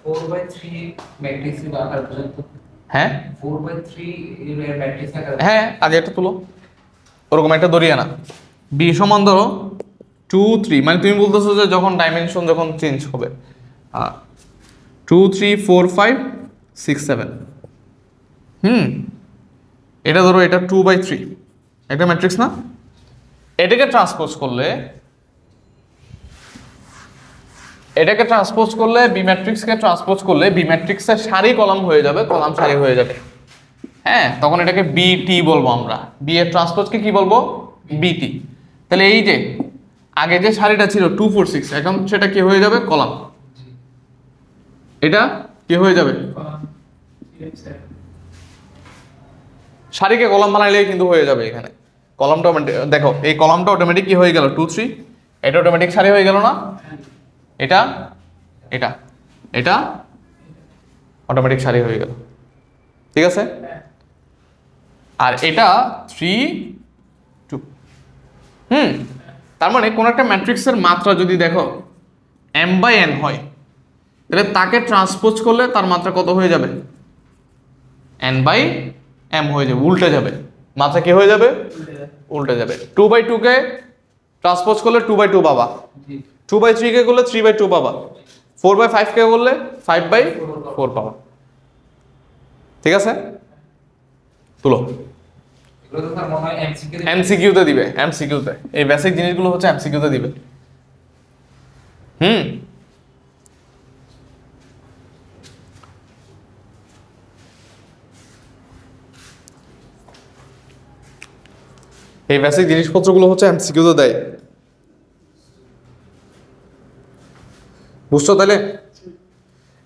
4/3 ম্যাট্রিক্স আকার পর্যন্ত। হ্যাঁ 4/3 এর ম্যাট্রিক্স আকার। হ্যাঁ, আগে একটা তুলো, ওরকম একটা দড়িয়া না। বি সমান ধরো 2 3, মানে তুমি বলতেছো যে যখন ডাইমেনশন যখন চেঞ্জ হবে 2 3 4 5 6 7, এটা ধরো এটা 2/3 একটা ম্যাট্রিক্স না? এটাকে ট্রান্সপোজ করলে বি ম্যাট্রিক্সকে ট্রান্সপোজ করলে বি ম্যাট্রিক্সের সারি কলাম হয়ে যাবে, কলাম সারি হয়ে যাবে। হ্যাঁ, তখন এটাকে বিটি বলবো আমরা। বি এর ট্রান্সপোজকে কি বলবো? বিটি। তাহলে এই যে আগে যে সারিটা ছিল 2 4 6, এখন সেটা কি হয়ে যাবে? কলাম। এটা কি হয়ে যাবে? সারিকে কলাম বানাইলেই কিন্তু হয়ে যাবে। এখানে কলামটা দেখো, এই কলামটা অটোমেটিক কি হয়ে গেল? 2 3, এটা অটোমেটিক সারি হয়ে গেল না? এটা এটা এটা অটোমেটিক সারি হয়ে গেল, ঠিক আছে? আর এটা 3 2। তার মানে কোন একটা ম্যাট্রিক্সের মাত্রা যদি দেখো m/n হয়, তাহলে তাকে ট্রান্সপোজ করলে তার মাত্রা কত হয়ে যাবে? n/m হয়ে যাবে, উল্টে যাবে। মাত্রা কি হয়ে যাবে? উল্টে যাবে। 2/2 কে ট্রান্সপোজ করলে 2/2 পাবা, 2/3 কে করলে 3/2 পাবা, 4/5 কে করলে 5/4 পাবা, ঠিক আছে? তুলো। এগুলো তো স্যার মনে হয় এমসিকিউ তে দিবে, এমসিকিউ তে এই বেসিক জিনিসগুলো হচ্ছে এমসিকিউ তে দিবে। এই বেসিক জিনিসপত্রগুলো হচ্ছে এমসিকিউ তে দেয়। বুঝছো তাহলে?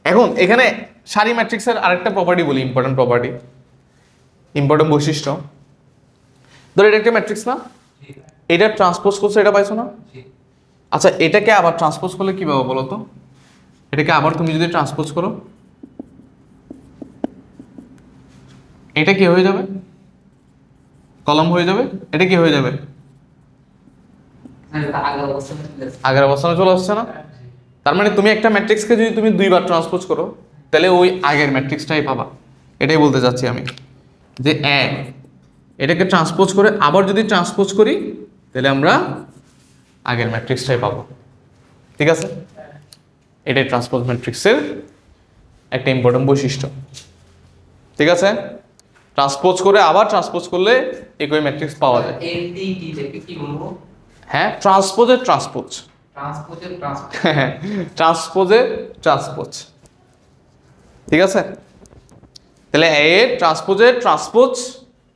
এখন এখানে সারি ম্যাট্রিক্সের আরেকটা প্রপার্টি বলি, ইম্পর্টেন্ট প্রপার্টি, ইম্পর্টেন্ট বৈশিষ্ট্য। ধরো এটা একটা ম্যাট্রিক্স না, এটা ট্রান্সপোজ করছে, এটা পাইছো না? আচ্ছা, এটাকে আবার ট্রান্সপোজ করলে কি পাবো বলো তো? এটাকে আবার তুমি যদি ট্রান্সপোজ করো, এটা কি হয়ে যাবে? কলাম হয়ে যাবে। এটা কি হয়ে যাবে? আগের অবস্থানে চলে আসছে না? তার মানে তুমি একটা ম্যাট্রিক্সকে যদি তুমি দুইবার ট্রান্সপোজ করো, তাহলে ওই আগের ম্যাট্রিক্সটাই পাবা। এটাই বলতে চাচ্ছি আমি, যে এটাকে ট্রান্সপোজ করে আবার যদি ট্রান্সপোজ করি, তাহলে আমরা আগের ম্যাট্রিক্সটাই পাবো, ঠিক আছে? এটাই ট্রান্সপোজ ম্যাট্রিক্সের একটা ইম্পর্টেন্ট বৈশিষ্ট্য, ঠিক আছে? ট্রান্সপোজ করে আবার ট্রান্সপোজ করলে একই ম্যাট্রিক্স পাওয়া যায়। এনটিটি থেকে কি বলবো? হ্যাঁ, ট্রান্সপোজের ট্রান্সপোজ, ট্রান্সপোজের ট্রান্সপোজ, ঠিক আছে? তাহলে এ ট্রান্সপোজের ট্রান্সপোজ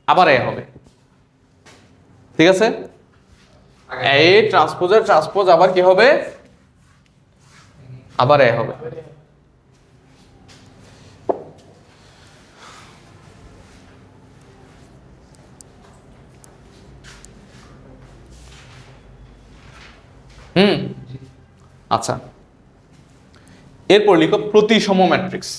আবার এ হবে, ঠিক আছে? এ ট্রান্সপোজের ট্রান্সপোজ আবার কি হবে? আবার এ হবে। আচ্ছা, এরপর লিখো প্রতিসম ম্যাট্রিক্স।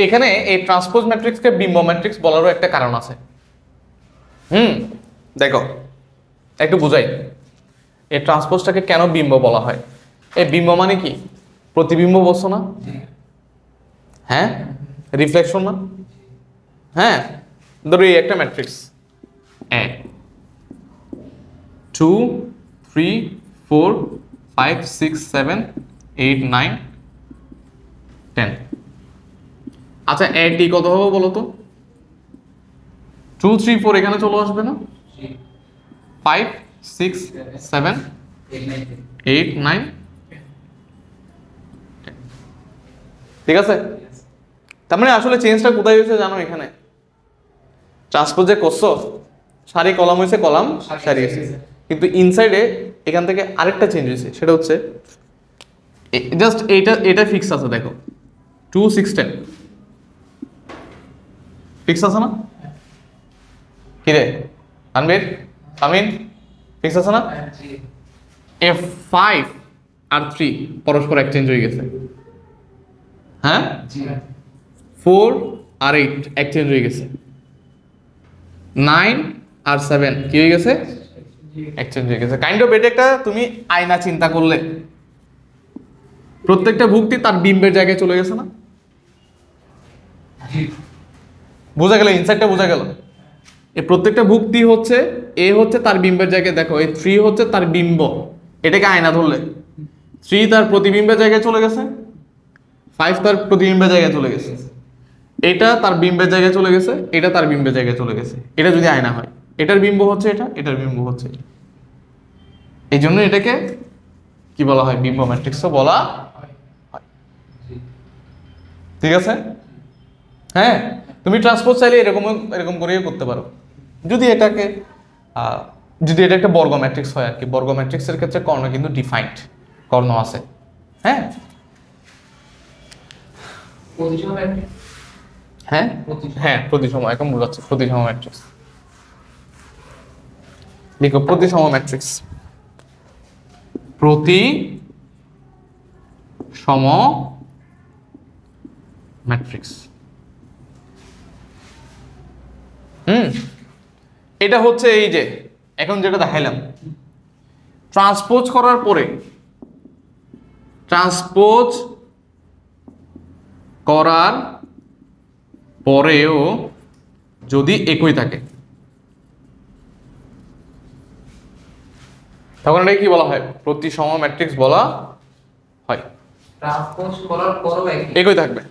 এখানে এই ট্রান্সপোজ ম্যাট্রিক্সকে বিম্ব ম্যাট্রিক্স বলারও একটা কারণ আছে। দেখো একটু বুঝাই, এই ট্রান্সপোজটাকে কেন বিম্ব বলা হয়। এই বিম্ব মানে কি? প্রতিবিম্ব বস্তু না? হ্যাঁ, রিফ্লেকশন না? হ্যাঁ, ধরো এই একটা ম্যাট্রিক্স 1 2 3 4 5 6 7 8 9 10। আচ্ছা, এটি কত হবে বলো তো? 2 3 4 এখানে চলে আসবে না? 5 6 7 8 9, ঠিক আছে? তার মানে আসলে চেঞ্জটা কোথায় হয়েছে জানো? এখানে ট্রান্সপোজ যে করছো, সারি কলাম হয়েছে, কলাম সারি হয়েছে, কিন্তু ইনসাইডে এখান থেকে আরেকটা চেঞ্জ হয়েছে। সেটা হচ্ছে জাস্ট এটা ফিক্স আছে। দেখো 2 6 10 ফিক্স আছে না? কি রে আনবির, আমিন, ফিক্স আছে না? F5 আর 3 পরস্পর এক্সচেঞ্জ হয়ে গেছে। হ্যাঁ, 4 আর 8 এক্সচেঞ্জ হয়ে গেছে। 9 আর 7 কি হয়ে গেছে? এক্সচেঞ্জ হয়ে গেছে। কাইন্ড অফ এটা একটা তুমি আয়না চিন্তা করলে প্রত্যেকটা ভুক্তি তার বিম্বের জায়গায় চলে গেছে না? বোঝা গেল? ইনসাইডটা বোঝা গেল? এই প্রত্যেকটা ভুক্তি হচ্ছে এ হচ্ছে তার বিম্বের জায়গায়। দেখো এই 3 হচ্ছে তার বিম্ব, এটাকে আয়না ধরলে 3 তার প্রতিবিম্বের জায়গায় চলে গেছে, 5 তার প্রতিবিম্বের জায়গায় চলে গেছে, এটা তার বিম্বের জায়গায় চলে গেছে, এটা তার বিম্বের জায়গায় চলে গেছে। এটা যদি আয়না হয়, এটার বিম্ব হচ্ছে এটা, এটার বিম্ব হচ্ছে এটা। এই জন্য এটাকে কি বলা হয়? বিম্ব ম্যাট্রিক্সও বলা হয়। ঠিক আছে? হ্যাঁ, তুমি ট্রান্সপোজ চাইলে এরকম করেই করতে পারো। যদি এটা একটা বর্গ ম্যাট্রিক্স হয় আর কি। বর্গ ম্যাট্রিক্সের ক্ষেত্রে কর্ণ কিন্তু ডিফাইন্ড, কর্ণ আছে। হ্যাঁ হ্যাঁ হ্যাঁ, প্রতিসম, এখন বোঝাচ্ছে প্রতিসম ম্যাট্রিক্স। লিখো প্রতিসম ম্যাট্রিক্স। প্রতিসম ম্যাট্রিক্স। এটা হচ্ছে এই যে এখন যেটা দেখাইলাম, ট্রান্সপোজ করার পরে, ট্রান্সপোজ করার পরেও যদি একই থাকে তখন এটা কি বলা হয়? প্রতিসম ম্যাট্রিক্স বলা হয়। ট্রান্সপোজ করার পরও একই থাকবে।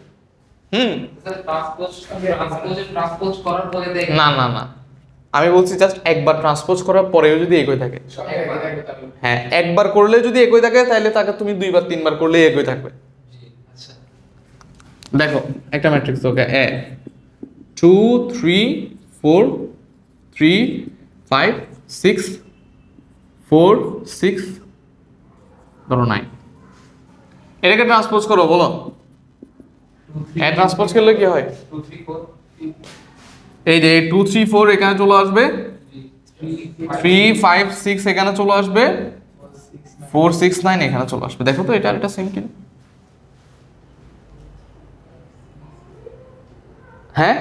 ট্রান্সপোজ করার পরে দেখে না না না, আমি বলছি জাস্ট একবার ট্রান্সপোজ করার পরেও যদি একই থাকে। হ্যাঁ, একবার করলে যদি একই থাকে তাহলে তাকে তুমি 2 বার 3 বার করলে একই থাকবে। দেখো একটা ম্যাট্রিক্স ওকে, 2 3 4 3 5 6 4 6 ধরো 9, এটাকে ট্রান্সপোজ করো, বলো ট্রান্সপোজ করলে কি হয়? 2 3 4 এই যে 2 3 4 এখানে চলে আসবে, 3 5 6 এখানে চলে আসবে, 4 6 9 এখানে চলে আসবে। দেখো তো এটা একটা সেম কিনা? হ্যাঁ,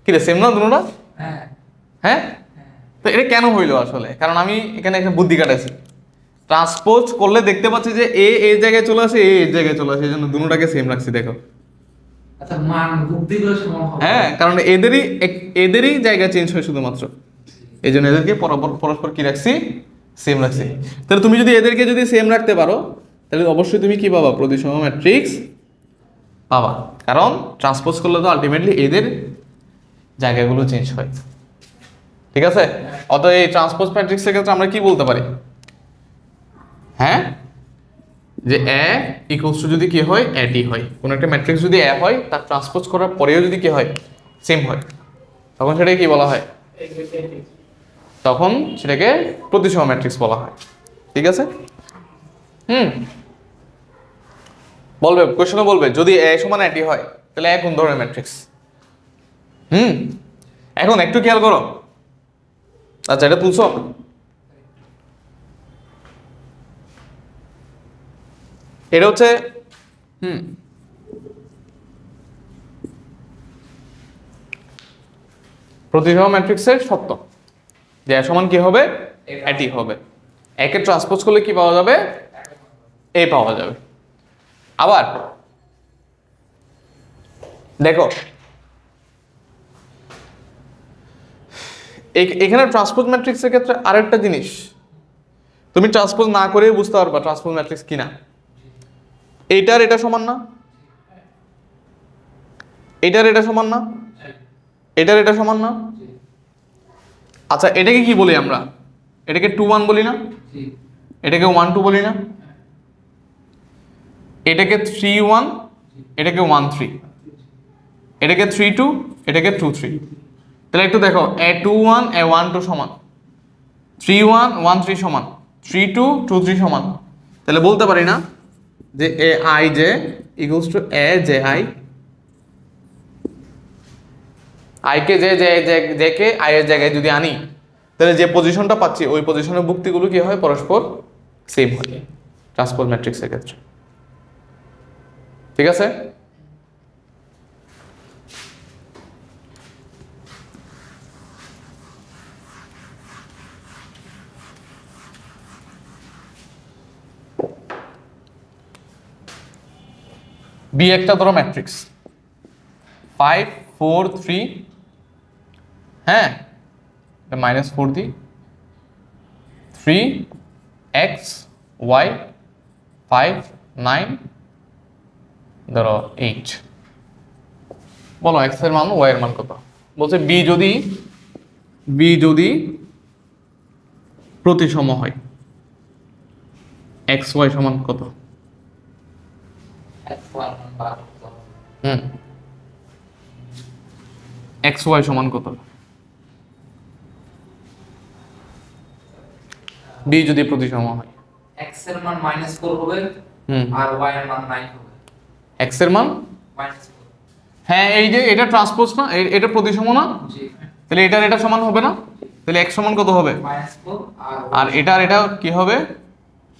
কি রে, সেম না দুটোটা? হ্যাঁ হ্যাঁ, তো এটা কেন হইলো আসলে? কারণ আমি এখানে একটা বুদ্ধি কাটাইছি। ট্রান্সপোজ করলে দেখতে পাচ্ছি যে এই জায়গায় চলে আসে, এই জায়গায় চলে আসে, এই জন্য দুটোটাকে সেম রাখছি। দেখো, আচ্ছা, মান বুদ্ধিগুলো সমান হবে। হ্যাঁ, কারণ এদেরই জায়গা চেঞ্জ হয় শুধুমাত্র, এই জন্য এদেরকে পরস্পর কি রাখছি? সেম রাখছি। তাহলে তুমি যদি এদেরকে যদি সেম রাখতে পারো তাহলে অবশ্যই তুমি কি পাবা? প্রতিসম ম্যাট্রিক্স পাবা। কারণ ট্রান্সপোজ করলে তো আলটিমেটলি এদের জায়গাগুলো চেঞ্জ হয়। ঠিক আছে? অতএব এই ট্রান্সপোজ ম্যাট্রিক্সের ক্ষেত্রে আমরা কি বলতে পারি? হ্যাঁ, যে এ ইকুয়ালস টু যদি কি হয়? এটি হয়। কোন একটা ম্যাট্রিক্স যদি এ হয়, তার ট্রান্সপোজ করার পরেও যদি কি হয়? সেম হয়, তখন সেটাকে কি বলা হয়? তখন সেটাকে প্রতিসম ম্যাট্রিক্স বলা হয়। ঠিক আছে? বলবে, কোশ্চেনে বলবে যদি এ সমান এটি হয় তাহলে এ কোন ধরনের ম্যাট্রিক্স। এখন একটু খেয়াল করো। আচ্ছা, এটা তুলছো? এটা হচ্ছে প্রতিসম ম্যাট্রিক্সের সত্য যে এ সমান কি হবে, এটি হবে। একে ট্রান্সপোজ করলে কি পাওয়া যাবে, এ পাওয়া যাবে। আবার দেখো এখানে ট্রান্সপোজ ম্যাট্রিক্সের ক্ষেত্রে আরেকটা জিনিস তুমি ট্রান্সপোজ না করে বুঝতে পারবা ট্রান্সপোজ ম্যাট্রিক্স কিনা। এইটার এটা সমান না, এটার এটা সমান না, এটার এটা সমান না। আচ্ছা, এটাকে কি বলি আমরা? এটাকে 2 1 বলি না, এটাকে 1 2 বলি না, এটাকে 3 1, এটাকে 1 3, এটাকে 3 2, এটাকে 2 3। তাহলে একটু দেখো, এ 2 1 এ 1 2 সমান, 3 1 1 3 সমান, 3 2 2 3 সমান। তাহলে বলতে পারি না যে A I J equals to A J I, I K J K I এর জায়গায় যদি আনি তাহলে যে পজিশনটা পাচ্ছি ওই পজিশনের যুক্তিগুলো কি হয়, পরস্পর সেম হয় ট্রান্সপোজ ম্যাট্রিক্সের ক্ষেত্রে। ঠিক আছে? বি একটা ধরো ম্যাট্রিক্স 5 4 3, হ্যাঁ -4 দি 3 x y 5 9 ধরো 8। বলো x এর মান y এর মান কত? বলছে বি যদি প্রতিসম হয় x y সমান কত? x y সমান কত? বি যদি প্রতিসম হয় x এর মান -4 হবে আর y এর মান 9 হবে। x এর মান -4, হ্যাঁ, এই যে এটা ট্রান্সপোজ না, এটা প্রতিসম না, জি তাহলে এটার এটা সমান হবে না? তাহলে x সমান কত হবে? -4 আর এটা কি হবে,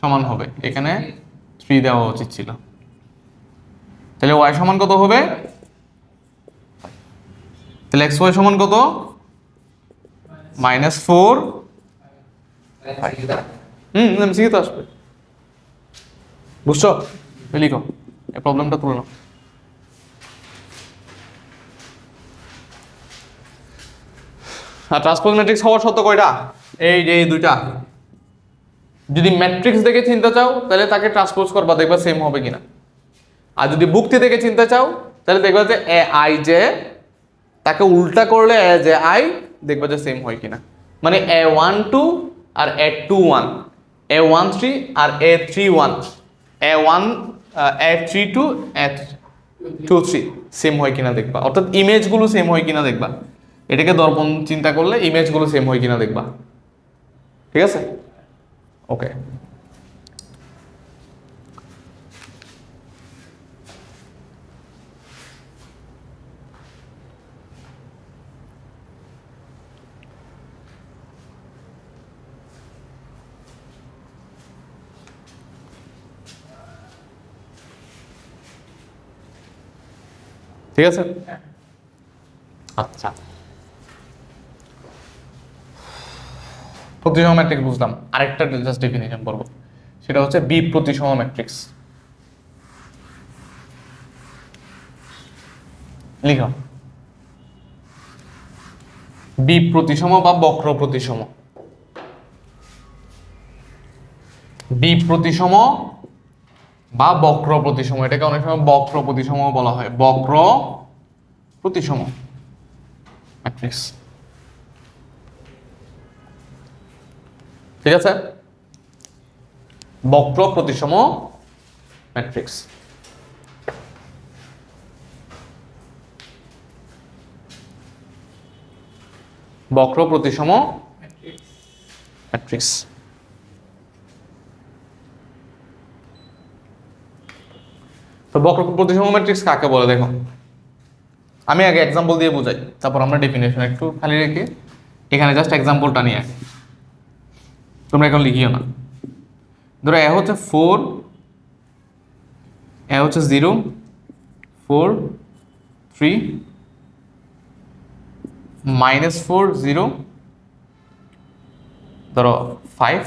সমান হবে। এখানে 3 দেওয়া উচিত ছিল। তাহলে y সমান কত হবে? তাহলে xy সমান কত? -4। এমসিকিউ তো আসবে, বুঝছো? লিখো, এই প্রবলেমটা তুলে নাও। আর ট্রান্সপোজ ম্যাট্রিক্স হওয়ার শর্ত কয়টা? এই যে এই দুইটা। যদি ম্যাট্রিক্স দেখে চিনতে চাও তাহলে তাকে ট্রান্সপোজ করবা, দেখবা সেম হবে কিনা। আর যদি বুক্তি দেখে চিনতে চাও তাহলে দেখবা যে এ আই জে তাকে উল্টা করলে এ জে আই, দেখবা যে সেম হয় কিনা। মানে এ 1 2 আর এ 2 1, এ 1 3 আর এ 3 1, এ 1 এ 3 2 এ 2 3 সেম হয় কিনা দেখবা। অর্থাৎ ইমেজগুলো সেম হয় কিনা দেখবা। এটাকে দর্পণ চিন্তা করলে ইমেজগুলো সেম হয় কিনা দেখবা। ঠিক আছে? ওকে। ঠিক আছে? আচ্ছা, প্রতিসম ম্যাট্রিক্স বুঝলাম। আরেকটা জাস্ট ডেফিনিশন বলবো, সেটা হচ্ছে বি প্রতিসম ম্যাট্রিক্স। লিখো, বি প্রতিসম বা বক্র প্রতিসম। বি প্রতিসম বা বক্র প্রতিসম, এটাকে অনেক সময় বক্র প্রতিসম বলা হয়। বক্র প্রতিসম ম্যাট্রিক্স। ঠিক আছে? বক্র প্রতিসম ম্যাট্রিক্স। বক্র প্রতিসম ম্যাট্রিক্স। তো বক্র প্রতিসম ম্যাট্রিক্স কাকে বলে দেখো, আমি আগে এক্সাম্পল দিয়ে বোঝাই, তারপর আমরা ডেফিনেশন একটু খালি রেখে এখানে জাস্ট এক্সাম্পলটা নিয়ে আসি, তোমরা এখন লিখিও না। ধরো এ হচ্ছে 4, এ হচ্ছে 0 4 3 -4 0, ধরো 5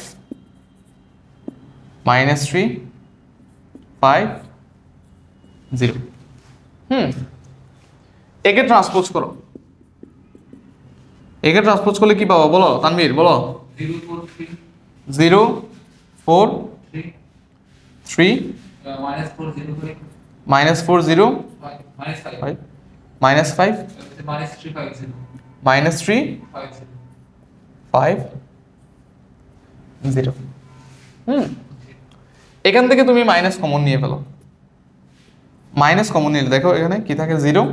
-3 5 0। একে ট্রান্সপোজ করো, একে ট্রান্সপোজ করলে কি পাবো বলো তানভীর, বলো। 0 4 0 4 3 3 -4 0 -4 0 5 -5 -3 5 0 -3 5 0 5 0। এখান থেকে তুমি মাইনাস কমন নিয়ে ফেলো, মাইনাস কমন নিলে দেখো এখানে কি থাকে 0,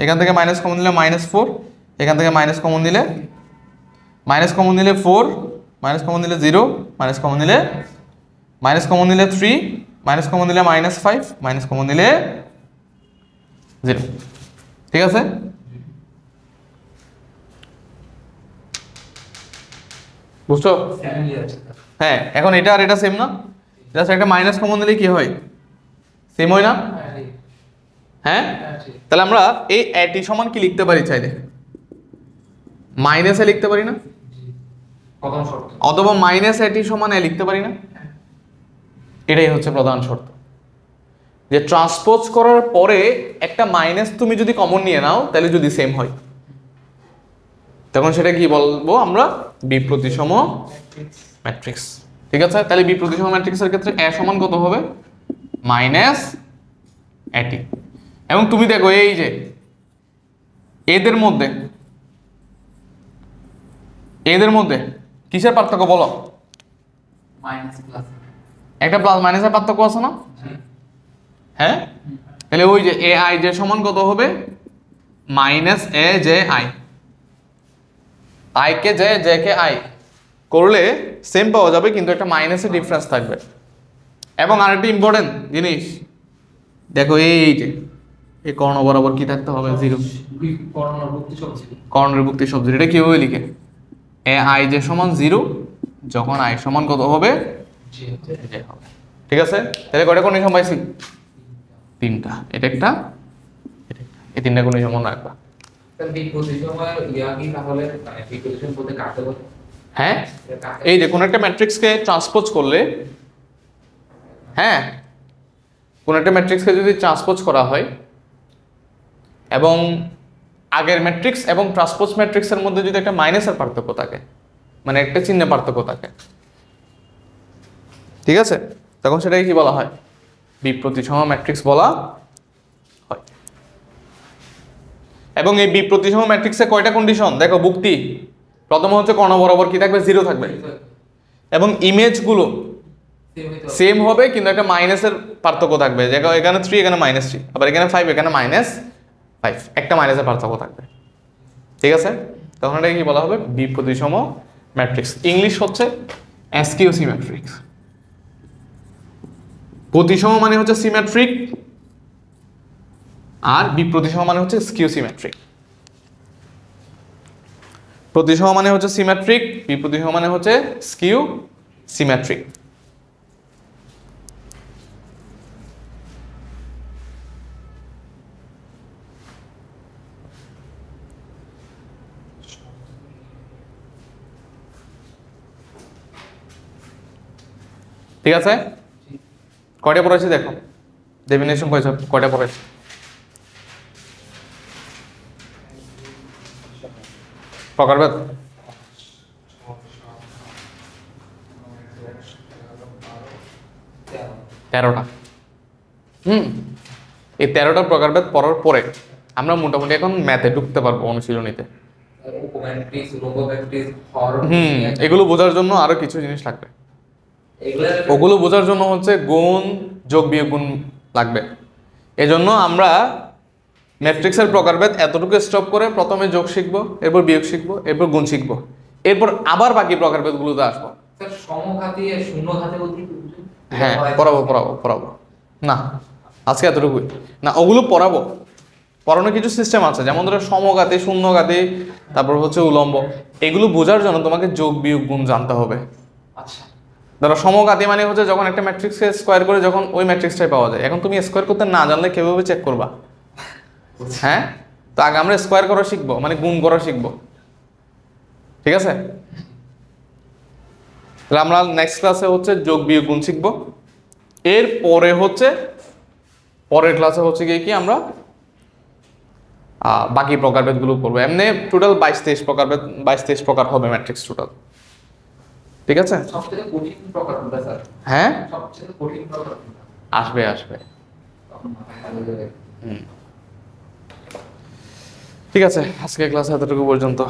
এখান থেকে মাইনাস কমন নিলে -4, এখান থেকে মাইনাস কমন নিলে 4, মাইনাস কমন নিলে 0, মাইনাস কমন নিলে 3, মাইনাস কমন নিলে -5, মাইনাস কমন নিলে 0। ঠিক আছে, বুঝছো? হ্যাঁ, এখন এটা আর এটা সেম না, জাস্ট একটা মাইনাস কমন দিলে কি হয়, সেম হয় না? হ্যাঁ, তাহলে আমরা এই এটি সমান কি লিখতে পারি চাইলে, মাইনাস এ লিখতে পারি না, প্রথম শর্ত। অথবা মাইনাস এটি সমান এ লিখতে পারি না। এটাই হচ্ছে প্রধান শর্ত, যে ট্রান্সপোজ করার পরে একটা মাইনাস তুমি যদি কমন নিয়ে নাও, তাহলে যদি সেম হয় তখন সেটা কি বলবো আমরা, বিপ্রতিসম ম্যাট্রিক্স। ঠিক আছে, তাহলে বিপ্রতিসম ম্যাট্রিক্সের ক্ষেত্রে এ সমান কত হবে, মাইনাস এটি। এবং তুমি দেখো এই যে এদের মধ্যে কিসের পার্থক্য বলো, মাইনাস প্লাস একটা প্লাস মাইনাসের পার্থক্য আছে না? হ্যাঁ, তাহলে ওই যে এ আই যে সমান কত হবে, minus A J I, I K J, J K I করলে সেম পাওয়া যাবে, কিন্তু একটা মাইনাসের ডিফারেন্স থাকবে। এবং আরেকটা ইম্পর্টেন্ট জিনিস দেখো, এই যে এই কর্ণ বরাবর কি থাকতে হবে, 0, কর্ণের বুক্তি সবজি। এটা কিভাবে লিখে, এ আই যে সমান 0 যখন আই সমান কত হবে, জে হবে। ঠিক আছে, তাহলে কয়টা কন্ডিশন পাইছি, 3টা, এটা একটা, এটা একটা, এই 3টা কন্ডিশন মনে রাখবা। হ্যাঁ, এই যে কোন একটা ম্যাট্রিক্সকে ট্রান্সপোজ করলে, হ্যাঁ কোন একটা ম্যাট্রিক্সকে যদি ট্রান্সপোজ করা হয় এবং আগের ম্যাট্রিক্স এবং ট্রান্সপোজ ম্যাট্রিক্সের মধ্যে যদি একটা মাইনাসের পার্থক্য থাকে, মানে একটা চিহ্নের পার্থক্য থাকে, ঠিক আছে, তখন সেটাকে কি বলা হয়, বিপ্রতিসম ম্যাট্রিক্স বলা হয়। এবং এই বিপ্রতিসম ম্যাট্রিক্সে কয়টা কন্ডিশন দেখো, বুক্তি প্রথম হচ্ছে কর্ণ বরাবর কি থাকবে, 0 থাকবে, এবং ইমেজগুলো সেম হবে কিন্তু একটা মাইনাসের পার্থক্য থাকবে, যেটা এখানে 3 এখানে -3, আবার এখানে 5 এখানে -5, একটা মাইনাসের পার্থক্য থাকবে। ঠিক আছে, তখন এটাকে কি বলা হবে, বিপ্রতিসম ম্যাট্রিক্স। ইংলিশ হচ্ছে এসকিউসি ম্যাট্রিক্স। প্রতিসম মানে হচ্ছে সিমেট্রিক, আর বিপ্রতিসম মানে হচ্ছে স্কিউ সিমেট্রিক। প্রতিসম মানে হচ্ছে সিমেট্রিক, বিপ্রতিসম মানে হচ্ছে স্কিউ সিমেট্রিক। ঠিক আছে, কয়টা পড়েছি দেখো, ডেফিনেশন কয়টা পড়েছি, প্রকারভেদ 13টা। এই 13টা প্রকারভেদ পড়ার পরে আমরা মোটামুটি এখন ম্যাথে ঢুকতে পারবো, অনুশীলনীতে। এগুলো বোঝার জন্য আরো কিছু জিনিস লাগবে, ওগুলো বোঝার জন্য হচ্ছে গুণ, যোগ, বিয়োগ, গুণ লাগবে। এজন্য আমরা ম্যাট্রিক্সের প্রকারভেদ এতটুকু স্টপ করে প্রথমে যোগ শিখবো, এরপর বিয়োগ শিখবো, এরপর গুণ শিখবো, এরপর আবার বাকি প্রকারভেদগুলোতে আসবো। সমঘাতী আর শূন্যঘাতী বলতে কি বুঝেন? হ্যাঁ, পড়াবো না, আজকে এতটুকুই না, ওগুলো পড়াবো, পড়ানোর কিছু সিস্টেম আছে, যেমন ধরো সমঘাতী, শূন্যঘাতী, তারপর হচ্ছে উলম্ব। এগুলো বোঝার জন্য তোমাকে যোগ বিয়োগ গুণ জানতে হবে। আচ্ছা ধরো সমঘাতী মানে হচ্ছে যখন একটা ম্যাট্রিক্সকে স্কোয়ার করে যখন ওই ম্যাট্রিক্সটাই পাওয়া যায়। এখন তুমি স্কোয়ার করতে না জানলে কিভাবে চেক করবা? হ্যাঁ, তো আগে আমরা স্কোয়ার করা শিখবো, মানে গুণ করা শিখবো, ঠিক আছে? তাহলে আমরা নেক্সট ক্লাসে হচ্ছে যোগ বিয়োগ গুণ শিখবো। এর পরে হচ্ছে পরের ক্লাসে হচ্ছে গিয়ে কি আমরা বাকি প্রকারভেদগুলো করবো। এমনি টোটাল 22-23 প্রকারভেদ, 22-23 প্রকার হবে ম্যাট্রিক্স টোটাল, ঠিক আছে? সবচেয়ে কঠিন প্রকার কোনটা স্যার? হ্যাঁ, সবচেয়ে কঠিন প্রকার কোনটা? আসবে আসবে। তখন মাথায় থাকবে। ঠিক আছে, আজকে ক্লাস এতটুকু পর্যন্ত।